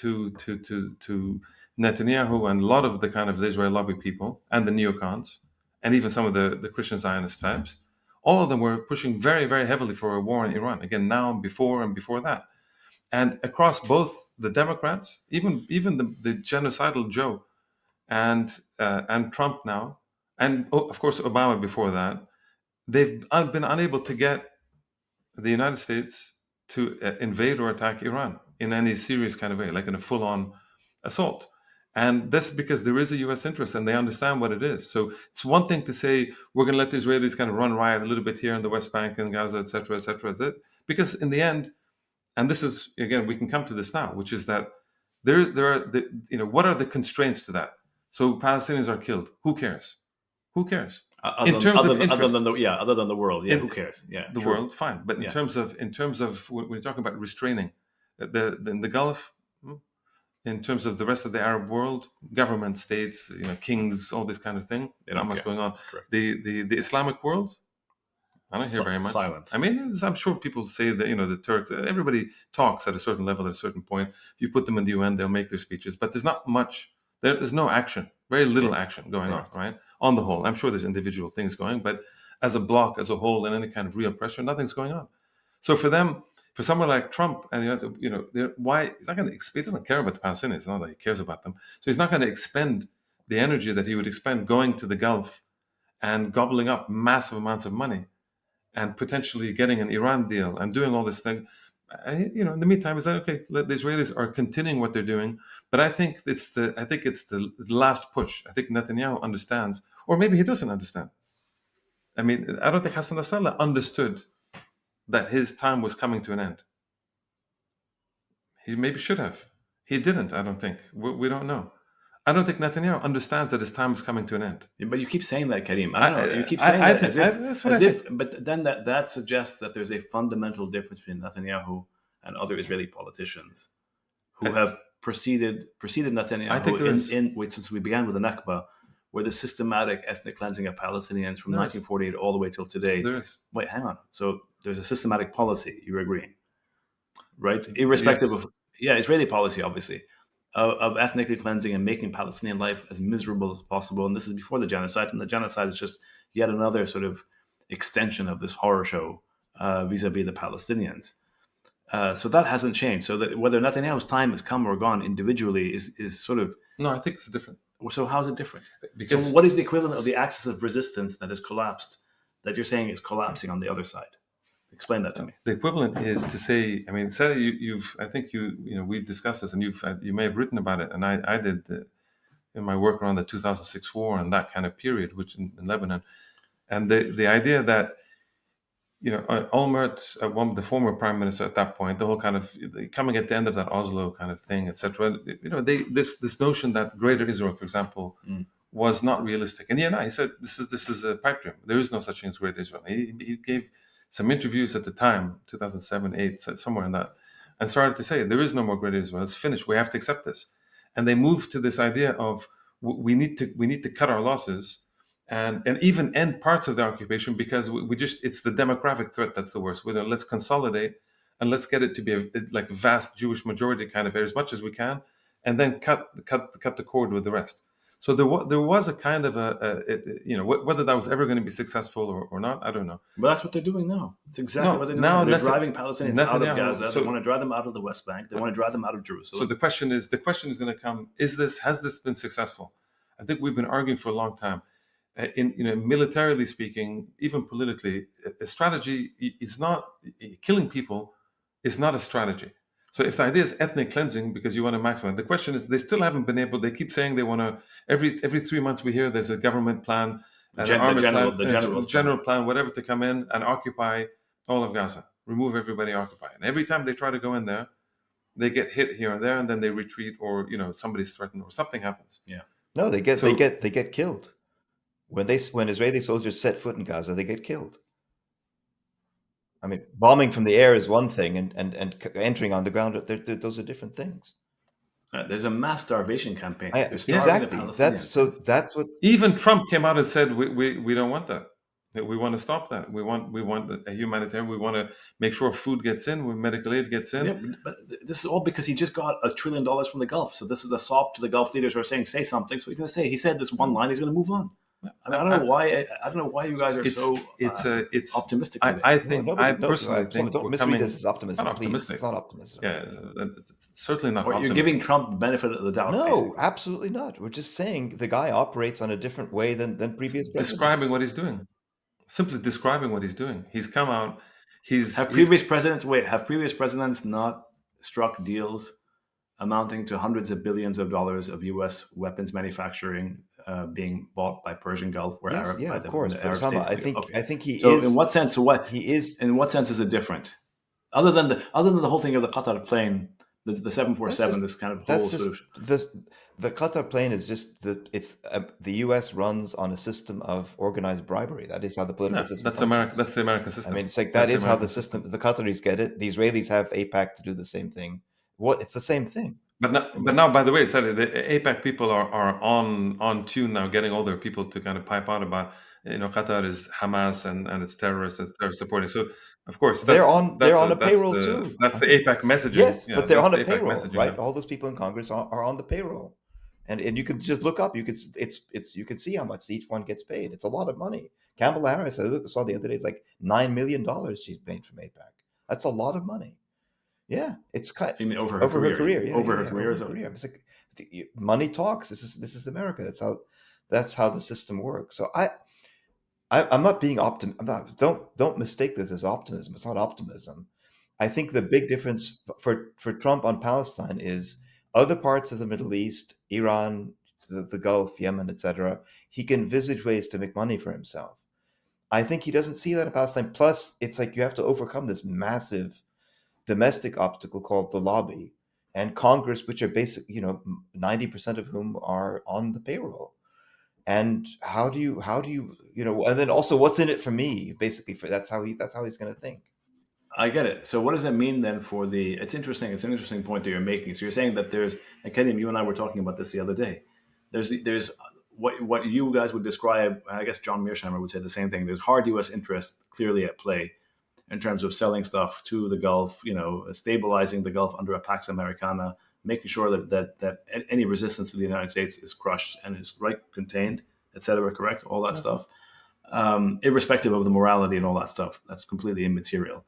[SPEAKER 3] Netanyahu and a lot of the kind of the Israel lobby people and the neocons, and even some of the Christian Zionist types, all of them were pushing very, very heavily for a war in Iran. Again, now and before that. And across both the Democrats, even the genocidal Joe and Trump now, and of course Obama before that, they've been unable to get the United States to invade or attack Iran in any serious kind of way, like in a full-on assault. And that's because there is a U.S. interest and they understand what it is. So it's one thing to say, we're going to let the Israelis kind of run riot a little bit here in the West Bank and Gaza, et cetera, because in the end, and this is, again, we can come to this now, which is that there are, what are the constraints to that? So Palestinians are killed. Who cares?
[SPEAKER 2] Other than the world, who cares? Yeah,
[SPEAKER 3] the world, fine. But in terms of when we're talking about restraining in the Gulf, in terms of the rest of the Arab world, government, states, kings, all this kind of thing, not much going on.
[SPEAKER 2] Correct.
[SPEAKER 3] The Islamic world, I don't hear very much.
[SPEAKER 2] Silence.
[SPEAKER 3] I mean, I'm sure people say that the Turks. Everybody talks at a certain level, at a certain point. If you put them in the UN, they'll make their speeches, but there's not much. There's no action. Very little action going on, right? On the whole, I'm sure there's individual things going, but as a bloc, as a whole, in any kind of real pressure, nothing's going on. So for them, for someone like Trump, and why he's not going to? He doesn't care about the Palestinians. It's not that he cares about them. So he's not going to expend the energy that he would expend going to the Gulf and gobbling up massive amounts of money and potentially getting an Iran deal and doing all this thing. In the meantime, is that okay? The Israelis are continuing what they're doing, but I think it's the last push. I think Netanyahu understands, or maybe he doesn't understand. I mean, I don't think Hassan Nasrallah understood that his time was coming to an end. He maybe should have. He didn't, I don't think. We don't know. I don't think Netanyahu understands that his time is coming to an end.
[SPEAKER 2] Yeah, but you keep saying that, Karim. I don't know. You keep saying that but then that suggests that there's a fundamental difference between Netanyahu and other Israeli politicians who have preceded Netanyahu.
[SPEAKER 3] I think
[SPEAKER 2] since we began with the Nakba, where the systematic ethnic cleansing of Palestinians from 1948 all the way till today.
[SPEAKER 3] There is.
[SPEAKER 2] Wait, hang on. So there's a systematic policy. You're agreeing, right? Irrespective of Israeli policy, obviously, of ethnically cleansing and making Palestinian life as miserable as possible. And this is before the genocide. And the genocide is just yet another sort of extension of this horror show vis-a-vis the Palestinians. So that hasn't changed. So that whether Netanyahu's time has come or gone individually is sort of...
[SPEAKER 3] No, I think it's different.
[SPEAKER 2] So how is it different?
[SPEAKER 3] Because
[SPEAKER 2] so what is the equivalent of the axis of resistance that has collapsed, that you're saying is collapsing on the other side? Explain that to me.
[SPEAKER 3] the equivalent is to say, I mean, say you've, I think we've discussed this, and you may have written about it, and I did in my work around the 2006 war and that kind of period, which in Lebanon, and the idea that Olmert, the former prime minister at that point, the whole kind of coming at the end of that Oslo kind of thing, etc. This notion that Greater Israel, for example, was not realistic. And he said this is a pipe dream. There is no such thing as Greater Israel. He gave some interviews at the time, 2007, 8, somewhere in that, and started to say there is no more Greater Israel. It's finished. We have to accept this. And they moved to this idea of we need to cut our losses. And even end parts of the occupation, because it's the demographic threat that's the worst. Let's consolidate and let's get it to be like a vast Jewish majority kind of area as much as we can, and then cut the cord with the rest. So there was a kind of whether that was ever going to be successful or not, I don't know.
[SPEAKER 2] But that's what they're doing now. It's exactly what they're doing now. They're driving Palestinians out of Gaza. They want to drive them out of the West Bank. They want to drive them out of Jerusalem.
[SPEAKER 3] So the question is going to come: has this been successful? I think we've been arguing for a long time. Militarily speaking, even politically, a strategy is not killing people. Is not a strategy. So if the idea is ethnic cleansing because you want to maximize, the question is they still haven't been able. They keep saying they want to. Every 3 months we hear there's a government plan, an general plan, whatever, to come in and occupy all of Gaza, remove everybody occupied. And every time they try to go in there, they get hit here and there, and then they retreat, or somebody's threatened, or something happens.
[SPEAKER 2] Yeah.
[SPEAKER 1] No, they get killed. When Israeli soldiers set foot in Gaza, they get killed. I mean, bombing from the air is one thing, and entering on the ground, those are different things.
[SPEAKER 2] There's a mass starvation campaign.
[SPEAKER 1] Exactly. That's what.
[SPEAKER 3] Even Trump came out and said, we don't want that. We want to stop that. We want a humanitarian. We want to make sure food gets in, when medical aid gets in.
[SPEAKER 2] Yeah, but this is all because he just got $1 trillion from the Gulf. So this is a sop to the Gulf leaders who are saying, say something. So he's going to say, he said this one line, he's going to move on. I don't know why you guys are so optimistic today.
[SPEAKER 3] I think personally think
[SPEAKER 1] don't misread this as optimism. Please. It's not optimism.
[SPEAKER 3] Yeah, it's certainly not.
[SPEAKER 2] Or you're giving Trump benefit of the doubt.
[SPEAKER 1] No,
[SPEAKER 2] basically.
[SPEAKER 1] Absolutely not. We're just saying the guy operates on a different way than previous presidents.
[SPEAKER 3] Describing what he's doing. Simply describing what he's doing. He's come out.
[SPEAKER 2] Have previous presidents not struck deals amounting to hundreds of billions of dollars of U.S. weapons manufacturing being bought by Persian Gulf or Arab?
[SPEAKER 1] Yeah, of course.
[SPEAKER 2] Arab states.
[SPEAKER 1] I think he
[SPEAKER 2] so
[SPEAKER 1] is.
[SPEAKER 2] In what sense?
[SPEAKER 1] In
[SPEAKER 2] what sense is it different? Other than the whole thing of the Qatar plane, the 747, this kind of whole solution.
[SPEAKER 1] The Qatar plane is just the U.S. runs on a system of organized bribery. That is how the political system.
[SPEAKER 3] That's America. That's the American system.
[SPEAKER 1] I mean, it's like that is how the system. The Qataris get it. The Israelis have AIPAC to do the same thing. It's the same thing.
[SPEAKER 3] But now, by the way, the AIPAC people are on tune now, getting all their people to kind of pipe out about Qatar is Hamas and it's terrorists and they're supporting. So of course
[SPEAKER 1] they're on a payroll too.
[SPEAKER 3] That's the AIPAC messaging.
[SPEAKER 1] Yes, but they're on a payroll, right? All those people in Congress are on the payroll, and you could just look up. You can see how much each one gets paid. It's a lot of money. Kamala Harris, I saw the other day, it's like $9 million she's paid from AIPAC. That's a lot of money. Yeah, it's cut.
[SPEAKER 2] You mean over her career?
[SPEAKER 1] Yeah, over her career. It's like money talks. This is America. That's how the system works. So I'm not being optimistic. Don't mistake this as optimism. It's not optimism. I think the big difference for Trump on Palestine is other parts of the Middle East, Iran, the Gulf, Yemen, etc. He can envisage ways to make money for himself. I think he doesn't see that in Palestine. Plus, it's like you have to overcome this massive domestic obstacle called the lobby and Congress, which are basic, 90% of whom are on the payroll. And how do you, and then also what's in it for me, basically, that's how he's going to think.
[SPEAKER 2] I get it. So what does that mean then for it's interesting. It's an interesting point that you're making. So you're saying that there's, and Kedim, you and I were talking about this the other day. There's what you guys would describe, and I guess John Mearsheimer would say the same thing. There's hard U.S. interest clearly at play in terms of selling stuff to the Gulf, stabilizing the Gulf under a Pax Americana, making sure that any resistance to the United States is crushed and is contained, et cetera, correct? All that stuff, irrespective of the morality and all that stuff. That's completely immaterial.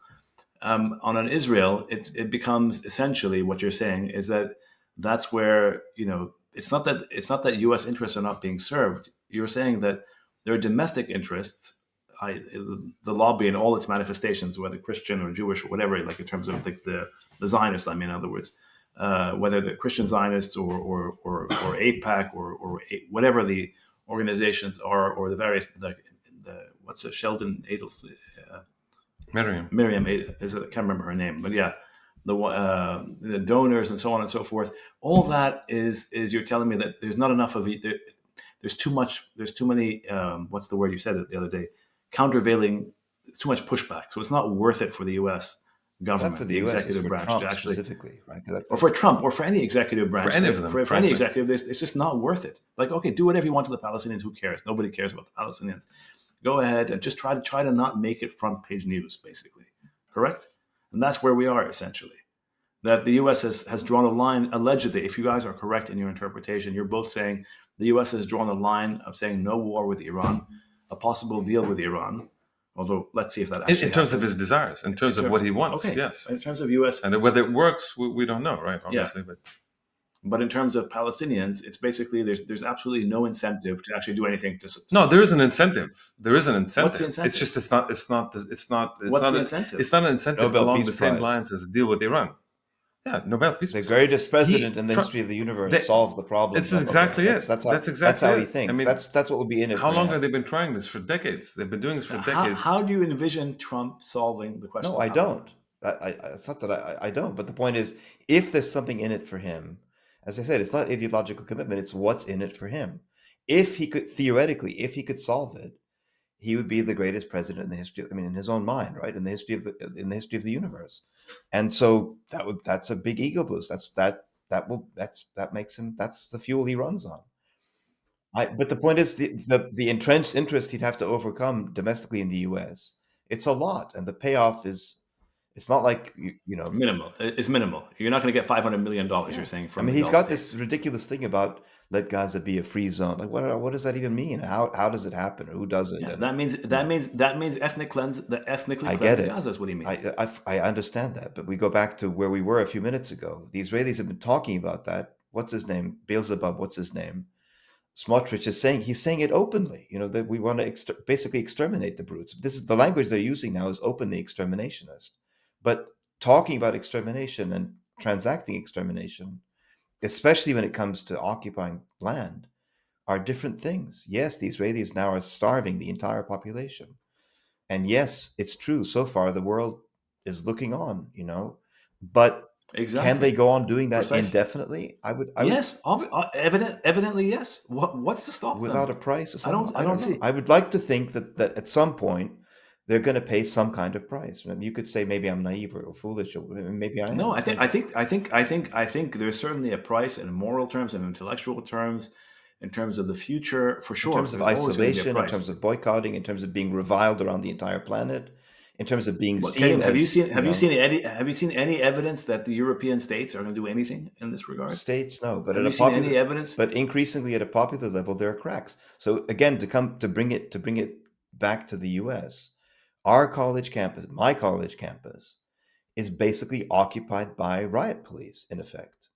[SPEAKER 2] On an Israel, it becomes essentially what you're saying is that's where, it's not that U.S. interests are not being served. You're saying that there are domestic interests, the lobby in all its manifestations, whether Christian or Jewish or whatever, like in terms of like the Zionists. I mean, in other words, whether the Christian Zionists or AIPAC or whatever the organizations are, or the various the what's it, Sheldon Adelson, Miriam is it? I can't remember her name, but yeah, the donors and so on and so forth. All that is you're telling me that there's not enough of it. There's too much. There's too many. What's the word you said it the other day? Countervailing. It's too much pushback. So it's not worth it for the U.S. government,
[SPEAKER 1] Not for
[SPEAKER 2] the
[SPEAKER 1] US,
[SPEAKER 2] executive
[SPEAKER 1] for
[SPEAKER 2] branch,
[SPEAKER 1] Trump
[SPEAKER 2] to actually,
[SPEAKER 1] specifically, right? 'Cause
[SPEAKER 2] or for Trump, or for any executive branch,
[SPEAKER 3] For any of them,
[SPEAKER 2] for any
[SPEAKER 3] frankly.
[SPEAKER 2] executive, it's just not worth it. Like, okay, do whatever you want to the Palestinians. Who cares? Nobody cares about the Palestinians. Go ahead and just try to not make it front page news, basically. Correct? And that's where we are essentially. That the U.S. has drawn a line, allegedly. If you guys are correct in your interpretation, you're both saying the U.S. has drawn a line of saying no war with Iran, a possible deal with Iran. Although, let's see if that actually
[SPEAKER 3] in terms of
[SPEAKER 2] happens.
[SPEAKER 3] his desires, in terms of what he wants,
[SPEAKER 2] Okay.
[SPEAKER 3] yes.
[SPEAKER 2] In terms of U.S.
[SPEAKER 3] And whether it works, we don't know, right? Obviously,
[SPEAKER 2] But in terms of Palestinians, it's basically there's absolutely no incentive to actually do anything to.
[SPEAKER 3] No, there is an incentive. There is an incentive.
[SPEAKER 2] What's the incentive?
[SPEAKER 3] It's just it's not
[SPEAKER 2] What's the incentive?
[SPEAKER 3] It's not an incentive
[SPEAKER 1] Nobel
[SPEAKER 3] along
[SPEAKER 1] Peace
[SPEAKER 3] the same
[SPEAKER 1] Prize.
[SPEAKER 3] lines as a deal with Iran. Yeah, Nobel Peace
[SPEAKER 1] The
[SPEAKER 3] Prize.
[SPEAKER 1] greatest president in the history of the universe solved the problem.
[SPEAKER 3] It's exactly it.
[SPEAKER 1] That's how he thinks.
[SPEAKER 3] I mean,
[SPEAKER 1] that's what would be in it.
[SPEAKER 3] How
[SPEAKER 1] for
[SPEAKER 3] long
[SPEAKER 1] him.
[SPEAKER 3] have they been trying this? For decades. They've been doing this for decades.
[SPEAKER 2] How do you envision Trump solving the question?
[SPEAKER 1] No, I don't. It's not that I don't. But the point is, if there's something in it for him, as I said, it's not ideological commitment. It's what's in it for him. If he could if he could solve it, he would be the greatest president in the history. I mean, in his own mind, right? In the history of the universe. And so that's a big ego boost. That makes him. That's the fuel he runs on. But the point is the entrenched interest he'd have to overcome domestically in the U.S. It's a lot, and the payoff is. It's not like you know.
[SPEAKER 2] Minimal. It's minimal. You're not going to get $500 million. You're saying from.
[SPEAKER 1] I mean,
[SPEAKER 2] the
[SPEAKER 1] he's
[SPEAKER 2] Gulf
[SPEAKER 1] got
[SPEAKER 2] states.
[SPEAKER 1] this ridiculous thing about let Gaza be a free zone. Like, what does that even mean? How does it happen? Who does it?
[SPEAKER 2] Yeah,
[SPEAKER 1] And,
[SPEAKER 2] that means ethnic cleanse. The ethnically
[SPEAKER 1] I
[SPEAKER 2] cleanse
[SPEAKER 1] get it.
[SPEAKER 2] Gaza is what he means.
[SPEAKER 1] I understand that, but we go back to where we were a few minutes ago. The Israelis have been talking about that. What's his name? Beelzebub. What's his name? Smotrich is saying it openly. You know that we want to basically exterminate the brutes. This is the language they're using now is openly exterminationist. But talking about extermination and transacting extermination, especially when it comes to occupying land, are different things. Yes, the Israelis now are starving the entire population. And yes, it's true. So far, the world is looking on, but
[SPEAKER 2] Exactly.
[SPEAKER 1] can they go on doing that
[SPEAKER 2] Precisely.
[SPEAKER 1] indefinitely? I would.
[SPEAKER 2] Yes, evidently yes. What's to stop
[SPEAKER 1] Without
[SPEAKER 2] them?
[SPEAKER 1] a price or
[SPEAKER 2] I
[SPEAKER 1] something?
[SPEAKER 2] don't
[SPEAKER 1] know.
[SPEAKER 2] see.
[SPEAKER 1] I would like to think that at some point they're going to pay some kind of price. I mean, you could say maybe I'm naive or foolish, or maybe I am.
[SPEAKER 2] No, I think there's certainly a price in moral terms and intellectual terms, in terms of the future, for sure.
[SPEAKER 1] In terms of
[SPEAKER 2] There's always gonna be a
[SPEAKER 1] isolation, in
[SPEAKER 2] price.
[SPEAKER 1] terms of boycotting, in terms of being reviled around the entire planet, in terms of being
[SPEAKER 2] Well,
[SPEAKER 1] seen
[SPEAKER 2] Karim, have
[SPEAKER 1] as
[SPEAKER 2] you seen any evidence that the European states are going to do anything in this regard?
[SPEAKER 1] states. No, but
[SPEAKER 2] Have
[SPEAKER 1] at
[SPEAKER 2] you
[SPEAKER 1] a
[SPEAKER 2] seen any
[SPEAKER 1] popular,
[SPEAKER 2] evidence?
[SPEAKER 1] but increasingly at a popular level, there are cracks. So again, to bring it back to the U.S., our college campus, my college campus, is basically occupied by riot police, in effect.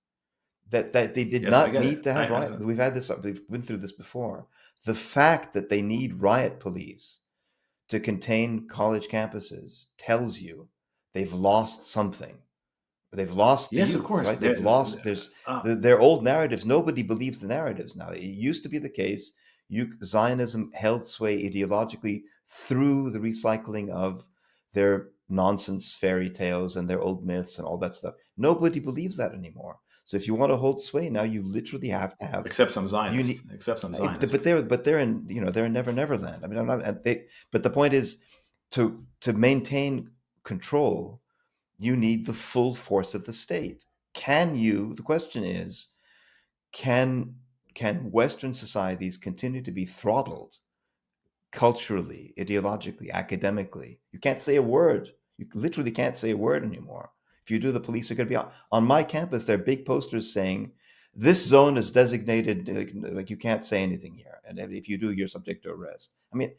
[SPEAKER 1] That they did
[SPEAKER 2] Yes, I
[SPEAKER 1] not
[SPEAKER 2] get
[SPEAKER 1] need
[SPEAKER 2] it.
[SPEAKER 1] to have riot. We've been through this before. The fact that they need riot police to contain college campuses tells you they've lost something. They've lost the
[SPEAKER 2] Yes,
[SPEAKER 1] youth,
[SPEAKER 2] of course.
[SPEAKER 1] right? They've lost. Their old narratives. Nobody believes the narratives now. It used to be the case. Zionism held sway ideologically through the recycling of their nonsense fairy tales and their old myths and all that stuff. Nobody believes that anymore. So if you want to hold sway now, you literally have to have.
[SPEAKER 2] Except some Zionists.
[SPEAKER 1] But they're in they're in Never Land. I mean, I'm not. But the point is, to maintain control, you need the full force of the state. The question is, can Western societies continue to be throttled culturally, ideologically, academically? You can't say a word. You literally can't say a word anymore. If you do, the police are going to be on my campus. There are big posters saying, this zone is designated, like you can't say anything here. And if you do, you're subject to arrest. I mean,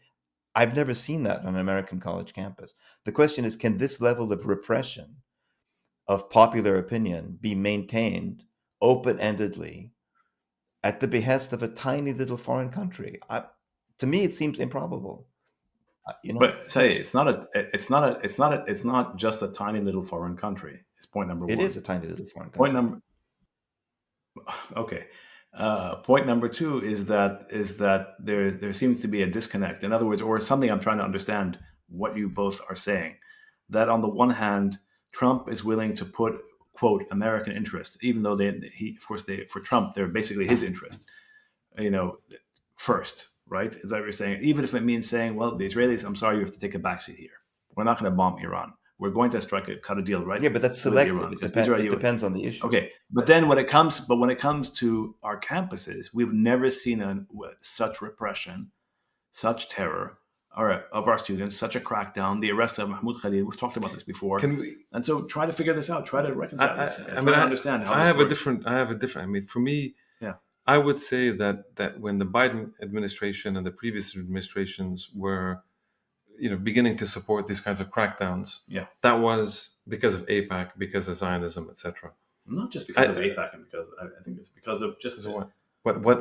[SPEAKER 1] I've never seen that on an American college campus. The question is, can this level of repression of popular opinion be maintained open-endedly at the behest of a tiny little foreign country. To me, it seems improbable.
[SPEAKER 2] But say it's not just a tiny little foreign country. It's point number
[SPEAKER 1] It
[SPEAKER 2] one.
[SPEAKER 1] is a tiny little foreign
[SPEAKER 2] Point
[SPEAKER 1] country.
[SPEAKER 2] number okay. Point number two is that there seems to be a disconnect. In other words, or something I'm trying to understand what you both are saying. That on the one hand, Trump is willing to put quote American interests, even though for Trump they're basically his interests, first, right? Is that what you're saying? Even if it means saying, well, the Israelis, I'm sorry, you have to take a backseat here. We're not going to bomb Iran. We're going to cut a deal, right?
[SPEAKER 1] Yeah, but that's selective. It depends on the issue.
[SPEAKER 2] Okay, but then when it comes to our campuses, we've never seen such repression, such terror of our students, such a crackdown, the arrest of Mahmoud Khalil. We've talked about this before. And so try to figure this out. Try to reconcile this. I understand how
[SPEAKER 3] I have a different. I mean, for me,
[SPEAKER 2] yeah,
[SPEAKER 3] I would say that when the Biden administration and the previous administrations were, beginning to support these kinds of crackdowns, that was because of AIPAC, because of Zionism, etc.
[SPEAKER 2] Not just because of AIPAC, and because I think it's because of just
[SPEAKER 3] what.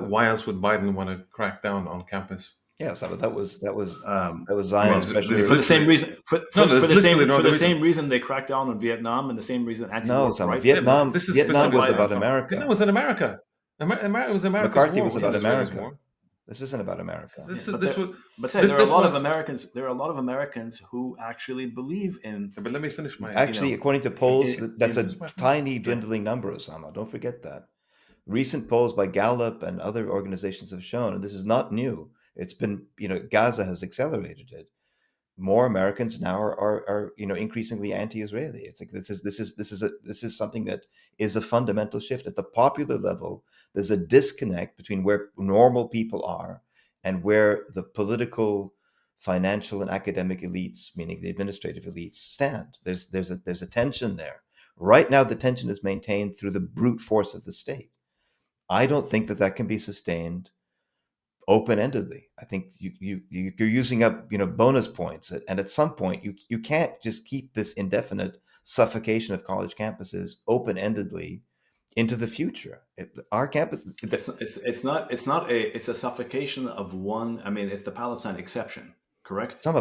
[SPEAKER 3] Why else would Biden want to crack down on campus?
[SPEAKER 1] Yeah, so that was Zionist
[SPEAKER 2] for the same reason. For the same reason they cracked down on Vietnam, and the same reason
[SPEAKER 1] Vietnam was about America.
[SPEAKER 3] No, it was in America. It was America's
[SPEAKER 1] McCarthy
[SPEAKER 3] war.
[SPEAKER 1] was about America. This isn't about America.
[SPEAKER 2] There are a lot of Americans. There are a lot of Americans who actually believe in.
[SPEAKER 3] But let me finish my.
[SPEAKER 1] Actually, according to polls, that's a tiny, dwindling number, Osama. Don't forget that. Recent polls by Gallup and other organizations have shown, and this is not new. It's been, Gaza has accelerated it. More Americans now are increasingly anti-Israeli. It's like this is something that is a fundamental shift at the popular level. There's a disconnect between where normal people are and where the political, financial, and academic elites, meaning the administrative elites, stand. There's a tension there. Right now, the tension is maintained through the brute force of the state. I don't think that can be sustained open-endedly. I think you're using up bonus points, and at some point you can't just keep this indefinite suffocation of college campuses open-endedly into the future. Our campus,
[SPEAKER 2] it's a suffocation of one. I mean, it's the Palestine exception, correct?
[SPEAKER 1] It's the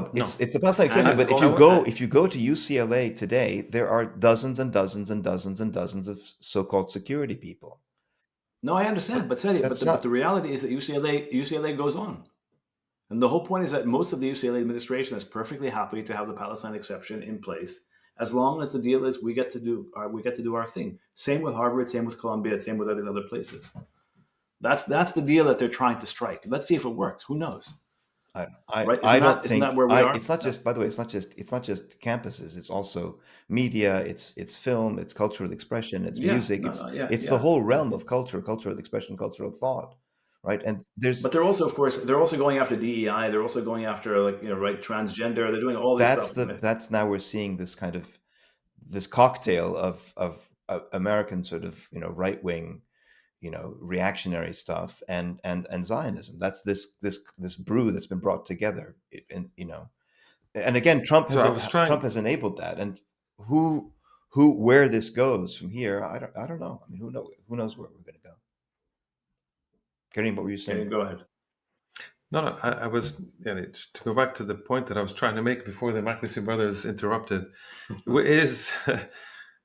[SPEAKER 1] Palestine exception. But if you go to UCLA today, there are dozens and dozens and dozens and dozens of so-called security people.
[SPEAKER 2] No, I understand, but the reality is that UCLA goes on, and the whole point is that most of the UCLA administration is perfectly happy to have the Palestine exception in place, as long as the deal is we get to do our thing. Same with Harvard, same with Columbia, same with other places. That's the deal that they're trying to strike. Let's see if it works. Who knows?
[SPEAKER 1] I don't think.
[SPEAKER 2] That where we are?
[SPEAKER 1] It's not just. By the way, it's not just campuses. It's also media. It's film. It's cultural expression. It's music. It's the whole realm of culture, cultural expression, cultural thought, right? And
[SPEAKER 2] but they're also, of course, going after DEI. They're also going after transgender. They're doing all this stuff.
[SPEAKER 1] That's now we're seeing this kind of this cocktail of American sort of right wing, reactionary stuff and Zionism. That's this brew that's been brought together, and again, Trump has enabled that. And where this goes from here, I don't know. I mean, who knows where we're going to go? Kareem, what were you saying?
[SPEAKER 2] Go ahead.
[SPEAKER 3] No, I was to go back to the point that I was trying to make before the Makdisi brothers interrupted.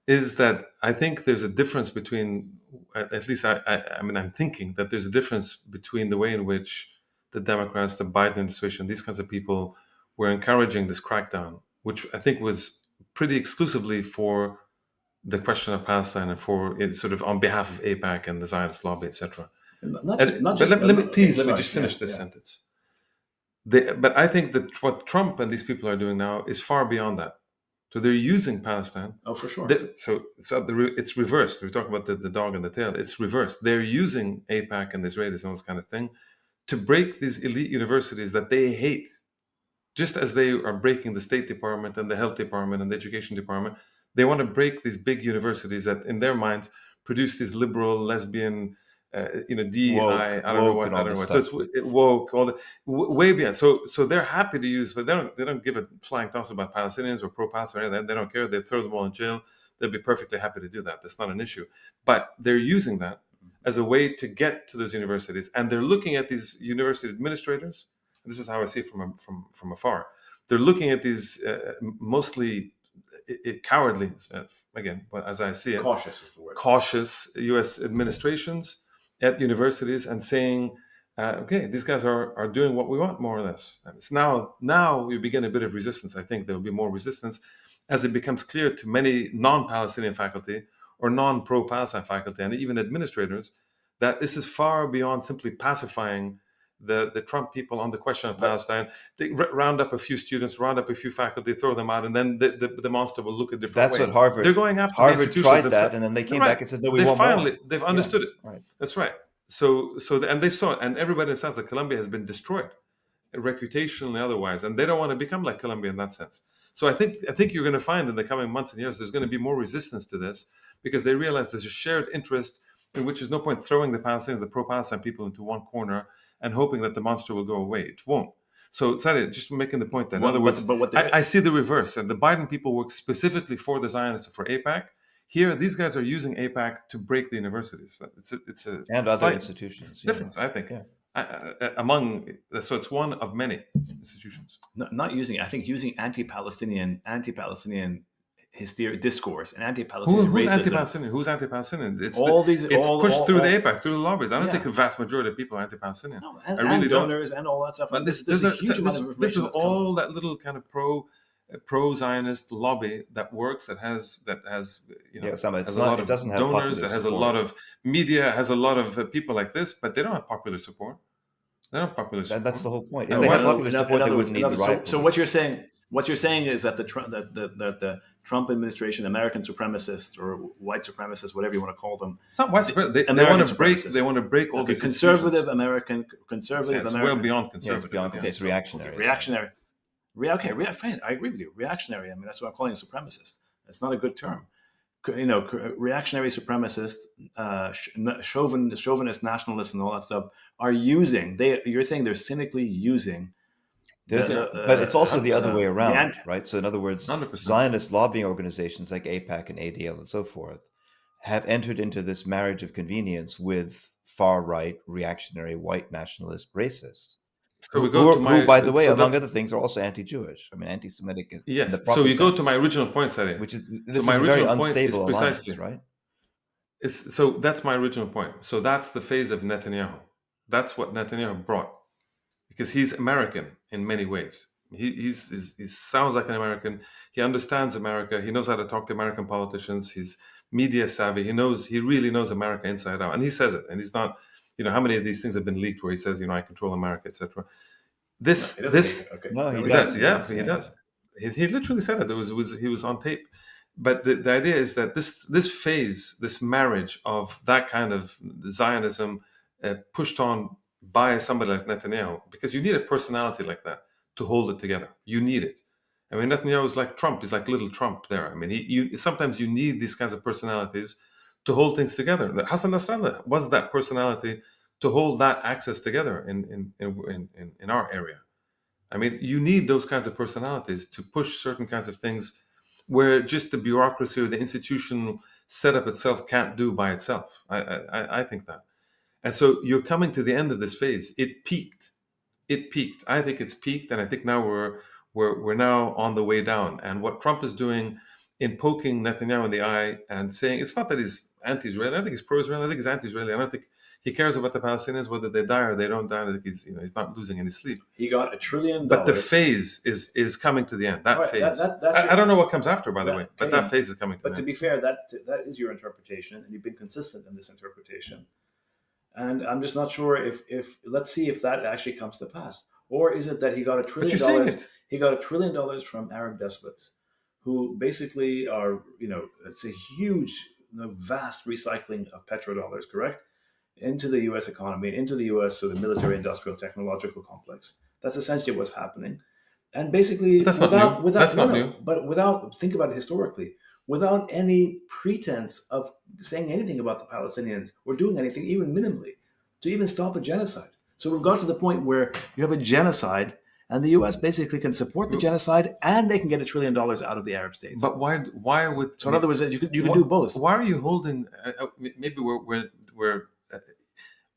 [SPEAKER 3] Is that I think there's a difference between, at least I'm thinking that there's a difference between the way in which the Democrats, the Biden administration, these kinds of people were encouraging this crackdown, which I think was pretty exclusively for the question of Palestine and for it sort of on behalf of AIPAC and the Zionist lobby, etc. Let me just finish this sentence. But I think that what Trump and these people are doing now is far beyond that. So they're using Palestine.
[SPEAKER 2] Oh, for sure.
[SPEAKER 3] It's reversed. We talk about the dog and the tail. It's reversed. They're using AIPAC and the Israelis and all this kind of thing to break these elite universities that they hate, just as they are breaking the State Department and the Health Department and the Education Department. They want to break these big universities that, in their minds, produce these liberal, lesbian, DEI, I don't know what. So it's woke, all the way beyond. So they're happy to use, but they don't give a flying toss about Palestinians or pro-Palestine or anything. They don't care. They throw them all in jail. They'll be perfectly happy to do that. That's not an issue. But they're using that as a way to get to those universities. And they're looking at these university administrators. And this is how I see it from afar. They're looking at these mostly cowardly, again, as I see it,
[SPEAKER 2] Cautious is the word.
[SPEAKER 3] cautious U.S. administrations at universities and saying, okay, these guys are doing what we want, more or less. And it's now we begin a bit of resistance. I think there will be more resistance as it becomes clear to many non-Palestinian faculty or non-pro-Palestine faculty and even administrators that this is far beyond simply pacifying the Trump people on the question of Palestine. They round up a few students, round up a few faculty, throw them out, and then the monster will look a different way.
[SPEAKER 1] That's what Harvard.
[SPEAKER 3] They're going after
[SPEAKER 1] Harvard
[SPEAKER 3] the institutions
[SPEAKER 1] tried that,
[SPEAKER 3] themselves.
[SPEAKER 1] and then they came
[SPEAKER 3] Right.
[SPEAKER 1] back and said, "No, we
[SPEAKER 3] They
[SPEAKER 1] want
[SPEAKER 3] finally
[SPEAKER 1] more."
[SPEAKER 3] they've understood it.
[SPEAKER 1] Right.
[SPEAKER 3] That's right. So and they saw it, and everybody understands that Colombia has been destroyed, reputationally, otherwise, and they don't want to become like Colombia in that sense. So I think you're going to find in the coming months and years there's going to be more resistance to this because they realize there's a shared interest in which there's no point throwing the Palestinians, the pro-Palestine people, into one corner and hoping that the monster will go away. It won't. So, sorry, just making the point that, in other words, I see the reverse. And the Biden people work specifically for the Zionists, for AIPAC. Here, these guys are using AIPAC to break the universities. It's a
[SPEAKER 1] and other institutions.
[SPEAKER 3] difference, I think.
[SPEAKER 1] Yeah.
[SPEAKER 3] So it's one of many institutions.
[SPEAKER 2] Not using, I think using anti-Palestinian hysteria, discourse, and anti-Palestinian
[SPEAKER 3] Who's
[SPEAKER 2] racism.
[SPEAKER 3] anti-Palestinian? Who's anti-Palestinian? It's pushed through the AIPAC, through the lobbies. I don't think a vast majority of people are anti-Palestinian.
[SPEAKER 2] No,
[SPEAKER 3] I really
[SPEAKER 2] and donors and all that stuff.
[SPEAKER 3] But this
[SPEAKER 2] there's a
[SPEAKER 3] is
[SPEAKER 2] huge amount of information
[SPEAKER 3] this is
[SPEAKER 2] that's
[SPEAKER 3] all
[SPEAKER 2] coming.
[SPEAKER 3] that little kind of pro-Zionist lobby that works, that has
[SPEAKER 1] It
[SPEAKER 3] a lot of
[SPEAKER 1] doesn't have
[SPEAKER 3] donors,
[SPEAKER 1] popular
[SPEAKER 3] that has
[SPEAKER 1] support.
[SPEAKER 3] a lot of media, has a lot of people like this, but they don't have popular support. They don't have popular support.
[SPEAKER 1] And that's the whole point. If they had popular support, they wouldn't need the riot.
[SPEAKER 2] So what you're saying is that the Trump administration, American supremacists or white supremacists, whatever you want to call them,
[SPEAKER 3] It's not white supremacy. They
[SPEAKER 2] American
[SPEAKER 3] want to break.
[SPEAKER 2] supremacists.
[SPEAKER 3] They want to break all these
[SPEAKER 2] conservative
[SPEAKER 3] institutions.
[SPEAKER 2] conservative
[SPEAKER 3] It's
[SPEAKER 2] American.
[SPEAKER 3] well beyond
[SPEAKER 1] Yeah,
[SPEAKER 3] conservative.
[SPEAKER 1] it's beyond.
[SPEAKER 3] Yeah.
[SPEAKER 1] It's reactionary.
[SPEAKER 2] Reactionary. Fine. I agree with you. Reactionary. I mean, that's what I'm calling a supremacist. It's not a good term. Reactionary supremacists, chauvinist nationalists, and all that stuff are using. You're saying they're cynically using.
[SPEAKER 1] But it's also the other way around,
[SPEAKER 2] the
[SPEAKER 1] right? So in other words,
[SPEAKER 3] 100%.
[SPEAKER 1] Zionist lobbying organizations like AIPAC and ADL and so forth have entered into this marriage of convenience with far-right, reactionary, white nationalist racists.
[SPEAKER 3] So we
[SPEAKER 1] who, by the way, among other things, are also anti-Jewish. I mean, anti-Semitic.
[SPEAKER 3] Yes.
[SPEAKER 1] In the proper
[SPEAKER 3] So you go to
[SPEAKER 1] sense,
[SPEAKER 3] my original point, Sari.
[SPEAKER 1] which is
[SPEAKER 3] So
[SPEAKER 1] this
[SPEAKER 3] my
[SPEAKER 1] is a very
[SPEAKER 3] original point is
[SPEAKER 1] unstable alliance,
[SPEAKER 3] precisely-
[SPEAKER 1] right?
[SPEAKER 3] So that's my original point. So that's the phase of Netanyahu. That's what Netanyahu brought, because he's American in many ways. He sounds like an American. He understands America. He knows how to talk to American politicians. He's media savvy. He really knows America inside out, and he says it. And he's not, how many of these things have been leaked where he says, I control America, etc.
[SPEAKER 1] No, he does.
[SPEAKER 3] Yeah, he does. He literally said it. He was on tape. But the idea is that this phase, this marriage of that kind of Zionism pushed on by somebody like Netanyahu, because you need a personality like that to hold it together. You need it. I mean, Netanyahu is like Trump. He's like little Trump there. I mean, sometimes you need these kinds of personalities to hold things together. Hassan Nasrallah was that personality to hold that axis together in our area. I mean, you need those kinds of personalities to push certain kinds of things where just the bureaucracy or the institutional setup itself can't do by itself. I think that. And so you're coming to the end of this phase. It peaked. I think it's peaked, and I think now we're now on the way down. And what Trump is doing in poking Netanyahu in the eye and saying, it's not that he's anti-Israeli. I don't think he's pro-Israeli. I think he's anti-Israeli. I don't think he cares about the Palestinians, whether they die or they don't die. I think he's not losing any sleep.
[SPEAKER 2] He got $1 trillion.
[SPEAKER 3] But the phase is coming to the end. That phase.
[SPEAKER 2] That's
[SPEAKER 3] I don't know what comes after, by the way, but that phase is coming to the end.
[SPEAKER 2] But to be fair, that is your interpretation, and you've been consistent in this interpretation. And I'm just not sure if let's see if that actually comes to pass, or is it that he got $1 trillion? He got $1 trillion from Arab despots, who basically are, it's a huge, vast recycling of petrodollars, correct, into the U.S. economy, into the U.S. sort of military, industrial, technological complex. That's essentially what's happening. And basically,
[SPEAKER 3] But
[SPEAKER 2] think about it historically, without any pretense of saying anything about the Palestinians or doing anything, even minimally, to even stop a genocide. So we've got to the point where you have a genocide, and the U.S. basically can support the genocide, and they can get $1 trillion out of the Arab states.
[SPEAKER 3] But why would?
[SPEAKER 2] So in other words, you can do both.
[SPEAKER 3] Why are you holding? Maybe we're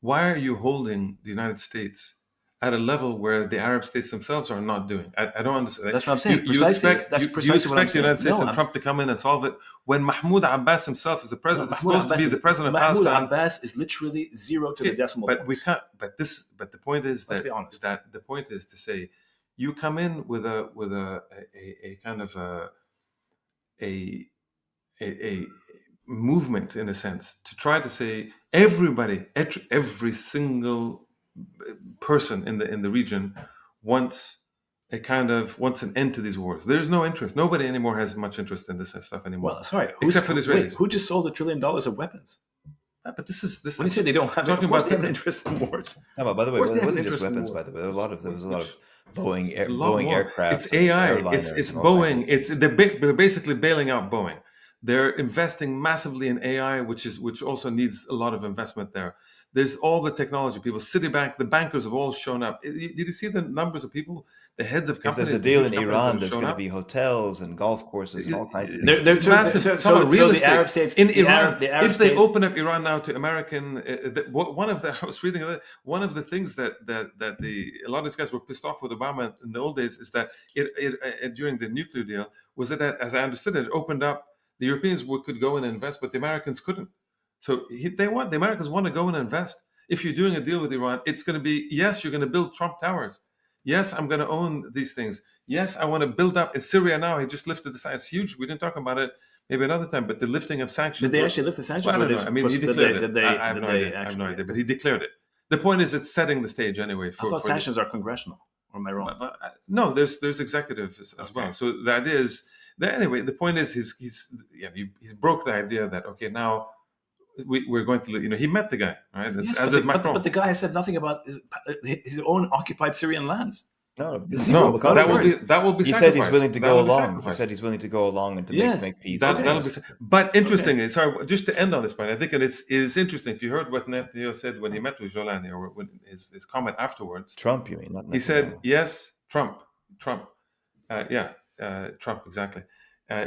[SPEAKER 3] why are you holding the United States at a level where the Arab states themselves are not doing? I don't understand.
[SPEAKER 2] That's what I'm saying.
[SPEAKER 3] You
[SPEAKER 2] Precisely.
[SPEAKER 3] expect
[SPEAKER 2] That's
[SPEAKER 3] you
[SPEAKER 2] precisely what I'm
[SPEAKER 3] expect the United
[SPEAKER 2] saying.
[SPEAKER 3] States
[SPEAKER 2] No,
[SPEAKER 3] and Trump to come in and solve it when Mahmoud Abbas himself is the president, supposed to be the president of
[SPEAKER 2] Mahmoud
[SPEAKER 3] Palestine.
[SPEAKER 2] Abbas is literally zero to the decimal
[SPEAKER 3] but
[SPEAKER 2] point.
[SPEAKER 3] we can't. But the point is
[SPEAKER 2] Let's
[SPEAKER 3] that
[SPEAKER 2] be honest.
[SPEAKER 3] that the point is to say you come in with a kind of a movement in a sense to try to say everybody, every single person in the region wants wants an end to these wars. There's no interest. Nobody anymore has much interest in this stuff anymore.
[SPEAKER 2] Well, sorry,
[SPEAKER 3] except for the Israelis.
[SPEAKER 2] Wait, who just sold $1 trillion of weapons?
[SPEAKER 3] But this is
[SPEAKER 2] When you say they don't have,
[SPEAKER 3] talking
[SPEAKER 2] of course
[SPEAKER 3] about
[SPEAKER 2] they have an interest in wars.
[SPEAKER 1] No, but by the way,
[SPEAKER 2] Of course
[SPEAKER 1] it
[SPEAKER 2] they have
[SPEAKER 1] wasn't
[SPEAKER 2] an
[SPEAKER 1] just
[SPEAKER 2] interest in
[SPEAKER 1] weapons.
[SPEAKER 2] war.
[SPEAKER 1] By the way, there was a lot of Boeing
[SPEAKER 3] It's a lot
[SPEAKER 1] Boeing
[SPEAKER 3] more.
[SPEAKER 1] aircraft.
[SPEAKER 3] It's AI.
[SPEAKER 1] Airliners
[SPEAKER 3] It's
[SPEAKER 1] and all kinds
[SPEAKER 3] Boeing.
[SPEAKER 1] of things.
[SPEAKER 3] They're basically bailing out Boeing. They're investing massively in AI, which also needs a lot of investment there. There's all the technology people. Citibank, the bankers have all shown up. Did you see the numbers of people, the heads of
[SPEAKER 1] If
[SPEAKER 3] companies?
[SPEAKER 1] there's a deal in Iran, there's going to be hotels and golf courses and all kinds of things.
[SPEAKER 3] There's massive.
[SPEAKER 2] So
[SPEAKER 3] real
[SPEAKER 2] the
[SPEAKER 3] estate
[SPEAKER 2] Arab states
[SPEAKER 3] in Iran.
[SPEAKER 2] the Arab
[SPEAKER 3] if they
[SPEAKER 2] states,
[SPEAKER 3] open up Iran now to American, one of the I was reading one of the things that a lot of these guys were pissed off with Obama in the old days is that it during the nuclear deal was that as I understood it opened up the Europeans could go and invest, but the Americans couldn't. So the Americans want to go and invest. If you're doing a deal with Iran, it's going to be, yes, you're going to build Trump Towers. Yes, I'm going to own these things. Yes, I want to build up in Syria now. He just lifted the sanctions. It's huge. We didn't talk about it maybe another time, but the lifting of sanctions.
[SPEAKER 2] Did they actually lift the sanctions?
[SPEAKER 3] Well, I don't know. I mean, he declared it. I have no idea, but he declared it. The point is, it's setting the stage anyway.
[SPEAKER 2] I thought sanctions are congressional. Or am I wrong?
[SPEAKER 3] But, no, there's executive as well. So the idea is that anyway. The point is, he's broke the idea that okay now. We're going to, he met the guy, right?
[SPEAKER 2] Yes,
[SPEAKER 3] as Macron.
[SPEAKER 2] But the guy said nothing about his own occupied Syrian lands.
[SPEAKER 1] No,
[SPEAKER 3] that will be.
[SPEAKER 1] He said he's willing to go along. He said he's willing to go along and to make peace.
[SPEAKER 3] That'll be. But interestingly, sorry, just to end on this point, I think it is interesting. If you heard what Netanyahu said when he met with Jolani, or when his comment afterwards,
[SPEAKER 1] Trump, you mean? Not Netanyahu.
[SPEAKER 3] He said, "Yes, Trump, Trump exactly."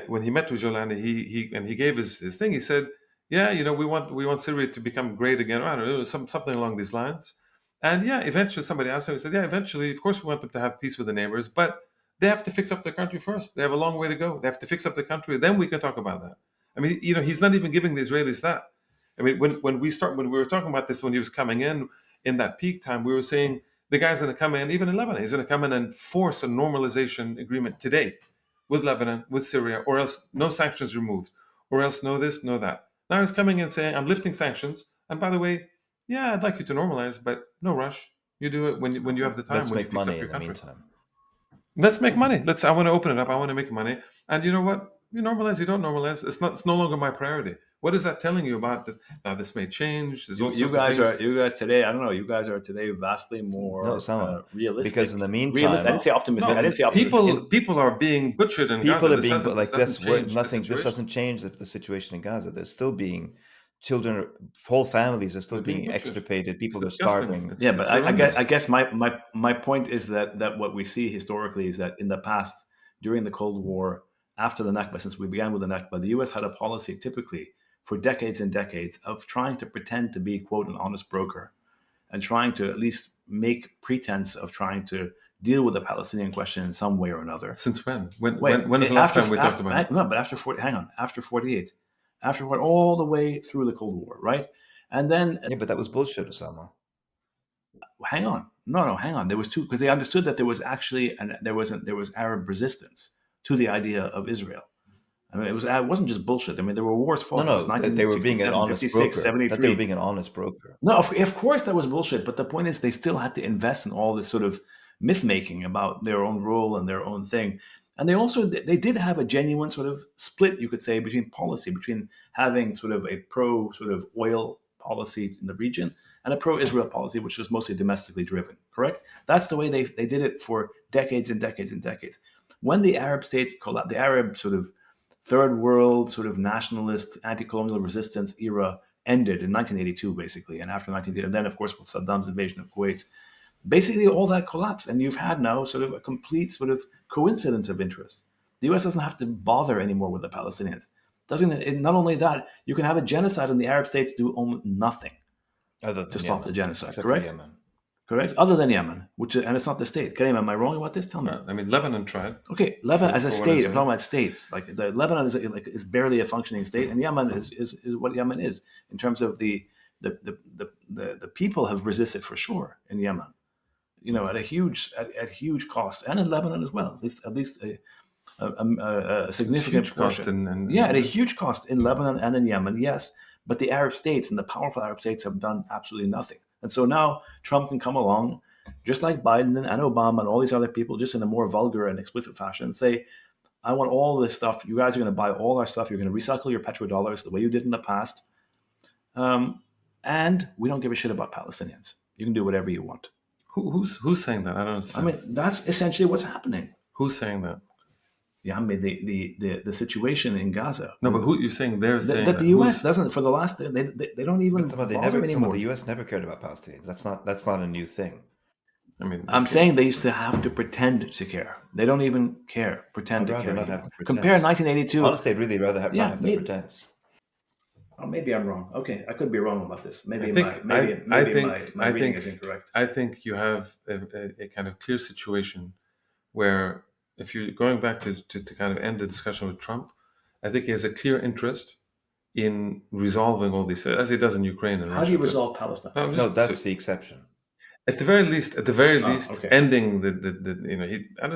[SPEAKER 3] When he met with Jolani, he gave his thing. He said, yeah, we want Syria to become great again. I don't know, something along these lines. And yeah, eventually somebody asked him, he said, yeah, eventually, of course, we want them to have peace with the neighbors, but they have to fix up their country first. They have a long way to go. They have to fix up the country. Then we can talk about that. I mean, he's not even giving the Israelis that. I mean, when we were talking about this, when he was coming in that peak time, we were saying the guy's going to come in, even in Lebanon, he's going to come in and force a normalization agreement today with Lebanon, with Syria, or else no sanctions removed, or else no this, no that. Now he's coming in saying, I'm lifting sanctions. And by the way, yeah, I'd like you to normalize, but no rush. You do it when you have the time.
[SPEAKER 1] Let's
[SPEAKER 3] when
[SPEAKER 1] make
[SPEAKER 3] you fix
[SPEAKER 1] money
[SPEAKER 3] up your
[SPEAKER 1] in the
[SPEAKER 3] country.
[SPEAKER 1] meantime.
[SPEAKER 3] Let's make money. I want to open it up. I want to make money. And you know what? You normalize, you don't normalize. It's no longer my priority. What is that telling you about that? Now this may change.
[SPEAKER 2] You guys today. I don't know. You guys are today vastly more realistic.
[SPEAKER 1] Because in the meantime,
[SPEAKER 2] I didn't say optimistic. I didn't say optimistic.
[SPEAKER 3] People are being butchered in
[SPEAKER 1] Gaza.
[SPEAKER 3] People
[SPEAKER 1] are being This doesn't change the situation in Gaza. There's still being children, whole families are still being extirpated. People are starving.
[SPEAKER 2] Yeah, but I guess my point is that what we see historically is that in the past, during the Cold War, after the Nakba, since we began with the Nakba, the U.S. had a policy typically for decades and decades of trying to pretend to be, quote, an honest broker and trying to at least make pretense of trying to deal with the Palestinian question in some way or another.
[SPEAKER 3] Since when? When is the last time we talked about it?
[SPEAKER 2] No, but after 48. After what, all the way through the Cold War, right? And then...
[SPEAKER 1] Yeah, but that was bullshit, Osama.
[SPEAKER 2] Hang on. No, hang on. There was two, because they understood that there was actually, there was Arab resistance to the idea of Israel. I mean, it wasn't just bullshit. I mean, there were wars fought.
[SPEAKER 1] No, they were being an honest
[SPEAKER 2] 56,
[SPEAKER 1] broker.
[SPEAKER 2] 73.
[SPEAKER 1] That they were being an honest broker.
[SPEAKER 2] No, of course that was bullshit. But the point is, they still had to invest in all this sort of myth making about their own role and their own thing. And they did have a genuine sort of split, you could say, between having sort of a pro sort of oil policy in the region and a pro-Israel policy, which was mostly domestically driven. Correct? That's the way they did it for decades and decades and decades. When the Arab states collapsed, the Arab sort of third world sort of nationalist anti-colonial resistance era ended in 1982, basically, and after 1982, and then of course with Saddam's invasion of Kuwait, basically all that collapsed, and you've had now sort of a complete sort of coincidence of interest. The U.S. doesn't have to bother anymore with the Palestinians. Not only that, you can have a genocide in the Arab states do almost nothing.
[SPEAKER 1] Other than
[SPEAKER 2] to stop
[SPEAKER 1] Yemen,
[SPEAKER 2] the genocide,
[SPEAKER 1] except
[SPEAKER 2] correct?
[SPEAKER 1] for Yemen.
[SPEAKER 2] Correct? Other than Yemen, and it's not the state. Karim, am I wrong about this? Tell me.
[SPEAKER 3] I mean, Lebanon tried.
[SPEAKER 2] Okay, Lebanon as a
[SPEAKER 3] for what
[SPEAKER 2] state.
[SPEAKER 3] it's
[SPEAKER 2] I'm talking about states. Like Lebanon is barely a functioning state, and Yemen is what Yemen is in terms of the people have resisted for sure in Yemen. At a huge cost, and in Lebanon as well. At least a significant
[SPEAKER 3] huge
[SPEAKER 2] portion.
[SPEAKER 3] cost
[SPEAKER 2] At a huge cost in Lebanon and in Yemen, yes. But the Arab states and the powerful Arab states have done absolutely nothing. And so now Trump can come along, just like Biden and Obama and all these other people, just in a more vulgar and explicit fashion, and say, I want all this stuff. You guys are going to buy all our stuff. You're going to recycle your petrodollars the way you did in the past. And we don't give a shit about Palestinians. You can do whatever you want.
[SPEAKER 3] Who's saying that? I don't understand.
[SPEAKER 2] I mean, that's essentially what's happening.
[SPEAKER 3] Who's saying that?
[SPEAKER 2] Yeah, I mean the situation in Gaza.
[SPEAKER 3] No, but who you're saying they're saying
[SPEAKER 2] that the U.S. doesn't for the last they don't even
[SPEAKER 1] Some of the U.S. never cared about Palestinians. That's not a new thing.
[SPEAKER 3] I mean,
[SPEAKER 2] I'm saying they used to have to pretend to care. They don't even care. Pretend to care.
[SPEAKER 1] Not have the pretense.
[SPEAKER 2] Compare 1982.
[SPEAKER 1] Honestly, I'd really rather not have the pretense.
[SPEAKER 2] Oh, maybe I'm wrong. Okay, I could be wrong about this. Maybe
[SPEAKER 3] I think
[SPEAKER 2] my reading is incorrect.
[SPEAKER 3] I think you have a kind of clear situation where, if you're going back to kind of end the discussion with Trump, I think he has a clear interest in resolving all these, as he does in Ukraine and Russia.
[SPEAKER 2] How do you resolve Palestine?
[SPEAKER 1] No, that's the exception.
[SPEAKER 3] At the very least,
[SPEAKER 2] okay.
[SPEAKER 3] ending I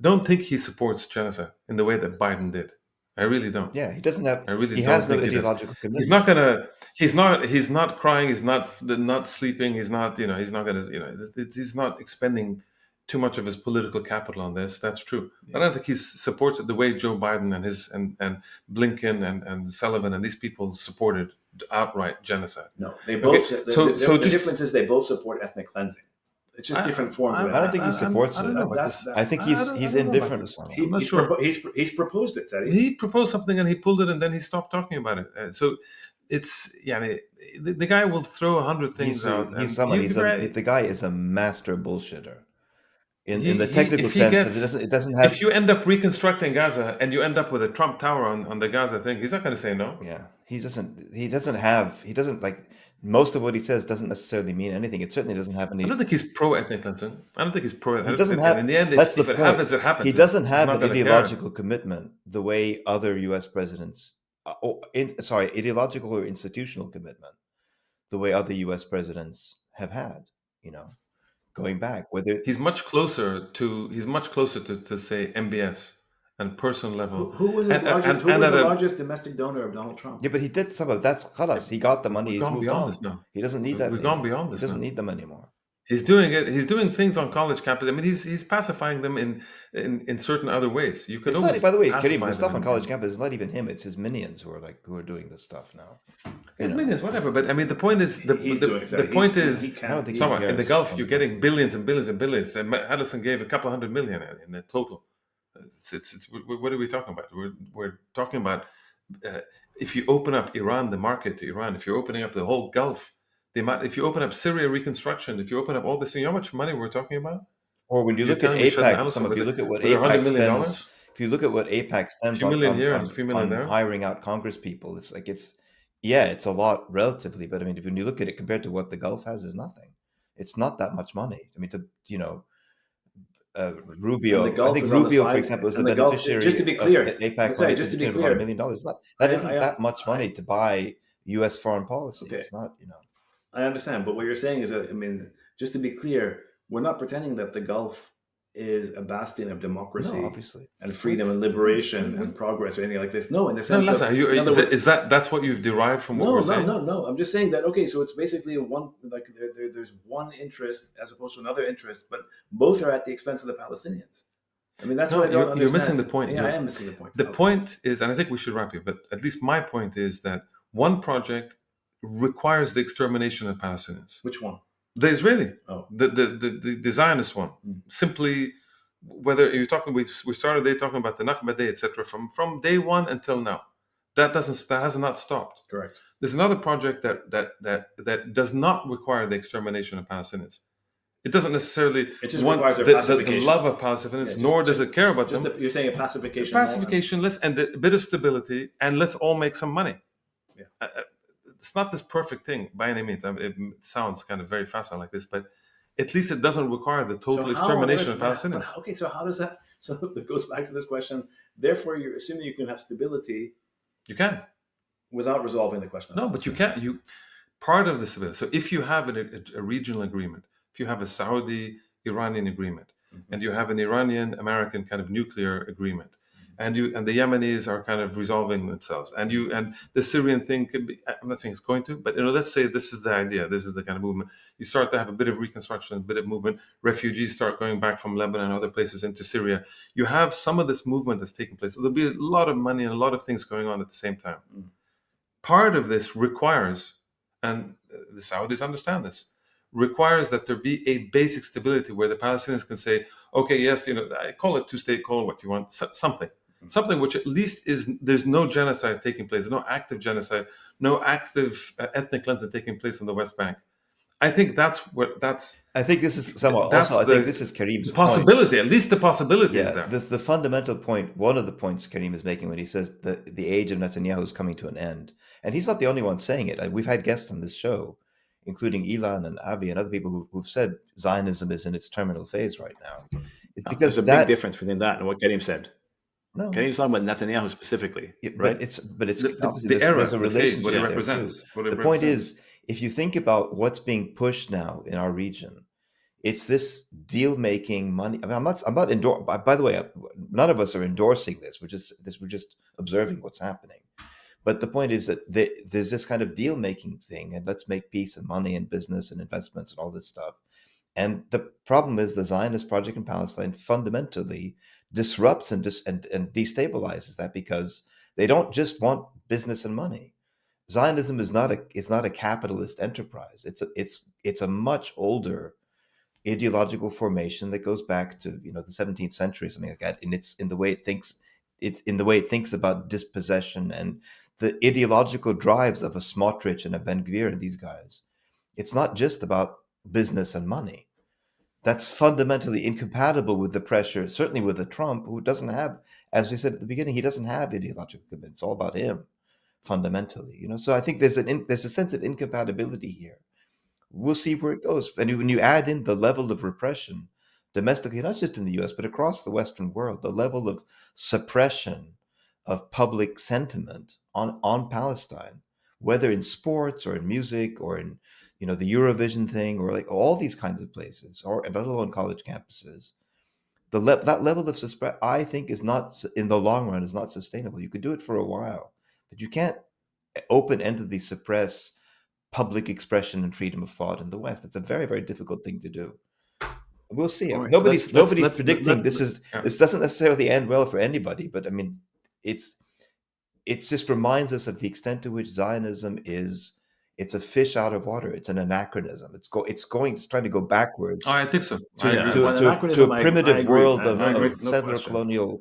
[SPEAKER 3] don't think he supports genocide in the way that Biden did. I really don't.
[SPEAKER 1] Yeah, he doesn't have.
[SPEAKER 3] I really
[SPEAKER 1] he
[SPEAKER 3] don't
[SPEAKER 1] has no
[SPEAKER 3] think
[SPEAKER 1] ideological commitment.
[SPEAKER 3] He's not gonna. He's not crying. He's not sleeping. He's not. He's not gonna. He's not expending too much of his political capital on this. That's true. Yeah. I don't think he supports it the way Joe Biden and Blinken and Sullivan and these people supported outright genocide.
[SPEAKER 2] No, they both. The difference is they both support ethnic cleansing. It's just different forms of it.
[SPEAKER 1] I don't think he supports it. I think he's indifferent to something.
[SPEAKER 2] He's proposed it, Teddy.
[SPEAKER 3] He proposed something and he pulled it and then he stopped talking about it. So it's the guy will throw 100 things out.
[SPEAKER 1] The guy is a master bullshitter. In the technical sense, it doesn't have.
[SPEAKER 3] If you end up reconstructing Gaza and you end up with a Trump Tower on the Gaza thing, he's not going to say no.
[SPEAKER 1] Yeah, he doesn't like. Most of what he says doesn't necessarily mean anything. It certainly doesn't have any.
[SPEAKER 3] I don't think he's pro-ethnic cleansing. I don't think he's pro.
[SPEAKER 1] He doesn't have.
[SPEAKER 3] In the end,
[SPEAKER 1] that's
[SPEAKER 3] if
[SPEAKER 1] the
[SPEAKER 3] it
[SPEAKER 1] point.
[SPEAKER 3] happens, it happens.
[SPEAKER 1] He doesn't have an ideological commitment the way other U.S. presidents. Ideological or institutional commitment, the way other U.S. presidents have had. Going back, whether
[SPEAKER 3] he's much closer to say MBS. And personal level.
[SPEAKER 2] Who was the largest domestic donor of Donald Trump?
[SPEAKER 1] Yeah, but he did some of that's khalas. He got the money. He's moved on.
[SPEAKER 3] This now.
[SPEAKER 1] He doesn't need that.
[SPEAKER 3] We've gone beyond this.
[SPEAKER 1] He doesn't need them anymore.
[SPEAKER 3] He's doing it. He's doing things on college campuses. I mean, he's pacifying them in certain other ways. You could.
[SPEAKER 1] By the way, Karim, the stuff on college campus is not even him. It's his minions who are doing this stuff now.
[SPEAKER 3] His minions, whatever. But I mean, the point is the point is.
[SPEAKER 1] I don't think
[SPEAKER 3] in the Gulf, you're getting billions and billions and billions. And Adelson gave a couple $100 million in the total. What are we talking about? We're talking about if you open up Iran, the market to Iran, if you're opening up the whole Gulf, if you open up Syria reconstruction, if you open up all this, you know how much money we're talking about?
[SPEAKER 1] Or when you look at AIPAC, if you look at what AIPAC spends, if you look at what AIPAC spends on hiring out Congress people, it's like it's a lot relatively, but I mean, when you look at it compared to what the Gulf has, is nothing. It's not that much money. I mean, Rubio. I think Rubio, for example, is the beneficiary.
[SPEAKER 2] Just to be clear,
[SPEAKER 1] of AIPAC just to be clear, $1 million. That isn't that much money to buy U.S. foreign policy. Okay. It's not,
[SPEAKER 2] I understand, but what you're saying is that, I mean, just to be clear, we're not pretending that the Gulf is a bastion of democracy and freedom and liberation and progress or anything like this. No, in the sense
[SPEAKER 3] that's what you've derived from what we're saying?
[SPEAKER 2] No. I'm just saying that, okay, so it's basically there's one interest as opposed to another interest, but both are at the expense of the Palestinians. I mean, that's what I don't understand.
[SPEAKER 3] You're missing the point.
[SPEAKER 2] Yeah, I am missing the point.
[SPEAKER 3] The point is, and I think we should wrap here, but at least my point is that one project requires the extermination of Palestinians.
[SPEAKER 2] Which one?
[SPEAKER 3] The Israeli, the Zionist one. Simply, whether you're talking, we started there talking about the Nakba day, etc. From day one until now, that has not stopped.
[SPEAKER 2] Correct.
[SPEAKER 3] There's another project that does not require the extermination of Palestinians. It doesn't necessarily want the love of Palestinians, nor does it care about them.
[SPEAKER 2] You're saying a pacification.
[SPEAKER 3] Pacification. Let's end a bit of stability, and let's all make some money.
[SPEAKER 2] Yeah.
[SPEAKER 3] it's not this perfect thing by any means. It sounds kind of very facile like this, but at least it doesn't require the total extermination of Palestinians.
[SPEAKER 2] Okay, so how does that? So it goes back to this question. Therefore, you're assuming you can have stability
[SPEAKER 3] You can.
[SPEAKER 2] without resolving the question.
[SPEAKER 3] No, but you can't. Part of the stability. So if you have a regional agreement, if you have a Saudi-Iranian agreement, and you have an Iranian-American kind of nuclear agreement, and the Yemenis are kind of resolving themselves, and the Syrian thing could be. I'm not saying it's going to, but let's say this is the idea. This is the kind of movement. You start to have a bit of reconstruction, a bit of movement. Refugees start going back from Lebanon and other places into Syria. You have some of this movement that's taking place. There'll be a lot of money and a lot of things going on at the same time. Part of this requires, and the Saudis understand this, requires that there be a basic stability where the Palestinians can say, okay, yes, I call it two-state, call it what you want, something which at least there's no genocide taking place, no active genocide, no active ethnic cleansing taking place on the West Bank. I think
[SPEAKER 1] I think this is somewhat. Also, I think this is Karim's
[SPEAKER 3] possibility.
[SPEAKER 1] Point.
[SPEAKER 3] At least the possibility is there.
[SPEAKER 1] The fundamental point, one of the points Karim is making when he says that the age of Netanyahu is coming to an end, and he's not the only one saying it. We've had guests on this show, including Ilan and Avi and other people who've said Zionism is in its terminal phase right now.
[SPEAKER 2] It's because there's a big difference between that and what Karim said. No, Karim's talking about Netanyahu specifically, right?
[SPEAKER 1] But it's the era, there's a relationship
[SPEAKER 3] what it represents.
[SPEAKER 1] The point is, if you think about what's being pushed now in our region, it's this deal-making money. I mean, I'm not endorsing. By the way, none of us are endorsing this. We're just observing what's happening. But the point is that there's this kind of deal-making thing, and let's make peace and money and business and investments and all this stuff. And the problem is the Zionist project in Palestine fundamentally disrupts and destabilizes that, because they don't just want business and money. Zionism is not a capitalist enterprise. It's a much older ideological formation that goes back to the 17th century, something like that. And it's in the way it thinks about dispossession and the ideological drives of a Smotrich and a Ben Gvir and these guys. It's not just about business and money. That's fundamentally incompatible with the pressure, certainly with a Trump who doesn't have, as we said at the beginning, he doesn't have ideological commitment. It's all about him, fundamentally. So I think there's a sense of incompatibility here. We'll see where it goes. And when you add in the level of repression domestically, not just in the U.S., but across the Western world, the level of suppression of public sentiment on Palestine, whether in sports or in music or in the Eurovision thing, or like all these kinds of places, or let alone college campuses, that level of suppression, I think, is not, in the long run, is not sustainable. You could do it for a while, but you can't open-endedly suppress public expression and freedom of thought in the West. It's a very, very difficult thing to do. We'll see. Right. Nobody's predicting this doesn't necessarily end well for anybody, but I mean, it just reminds us of the extent to which Zionism it's a fish out of water. It's an anachronism. It's trying to go backwards.
[SPEAKER 3] I think so.
[SPEAKER 1] To a primitive world of settler colonial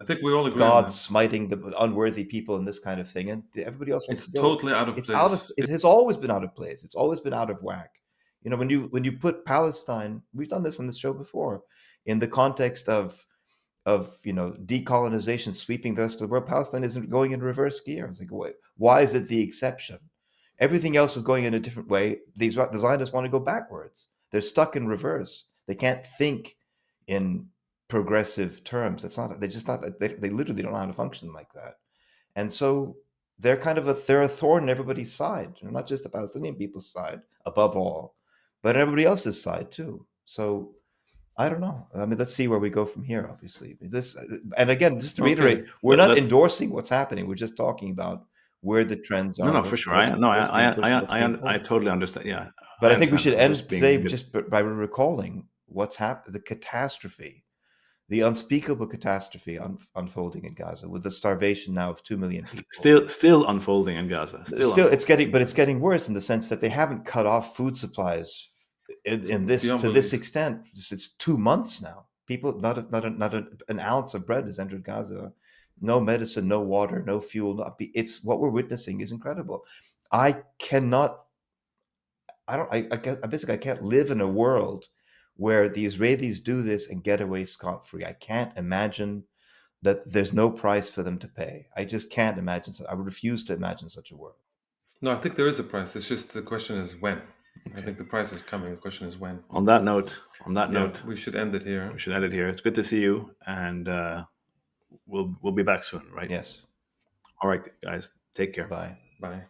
[SPEAKER 1] gods smiting the unworthy people and this kind of thing. And everybody else wants
[SPEAKER 3] to go. Totally out of place.
[SPEAKER 1] It has always been out of place. It's always been out of whack. When you put Palestine, we've done this on this show before, in the context of decolonization sweeping the rest of the world, Palestine isn't going in reverse gear. It's like, why is it the exception? Everything else is going in a different way. The Zionists want to go backwards. They're stuck in reverse. They can't think in progressive terms. They literally don't know how to function like that. And so they're a thorn in everybody's side, not just the Palestinian people's side above all, but everybody else's side too. So I don't know. I mean, let's see where we go from here, obviously. And again, just to reiterate, we're not endorsing what's happening. We're just talking about where the trends are.
[SPEAKER 2] No, for sure. I totally understand. Yeah.
[SPEAKER 1] But I think we should end today just by recalling what's happened, the catastrophe, the unspeakable catastrophe unfolding in Gaza, with the starvation now of 2 million people.
[SPEAKER 2] Still unfolding in Gaza.
[SPEAKER 1] It's getting worse in the sense that they haven't cut off food supplies to this extent. It's 2 months now. People, not an ounce of bread has entered Gaza. No medicine, no water, no fuel. It's what we're witnessing is incredible. I can't live in a world where the Israelis do this and get away scot-free. I can't imagine that there's no price for them to pay. I just can't imagine. I would refuse to imagine such a world.
[SPEAKER 3] No, I think there is a price. It's just the question is when. I think the price is coming. The question is when.
[SPEAKER 2] On that note,
[SPEAKER 3] We should end it here.
[SPEAKER 2] we should end it here. It's good to see you, and we'll be back soon, right?
[SPEAKER 1] Yes.
[SPEAKER 2] All right, guys, take care.
[SPEAKER 1] Bye.
[SPEAKER 3] Bye.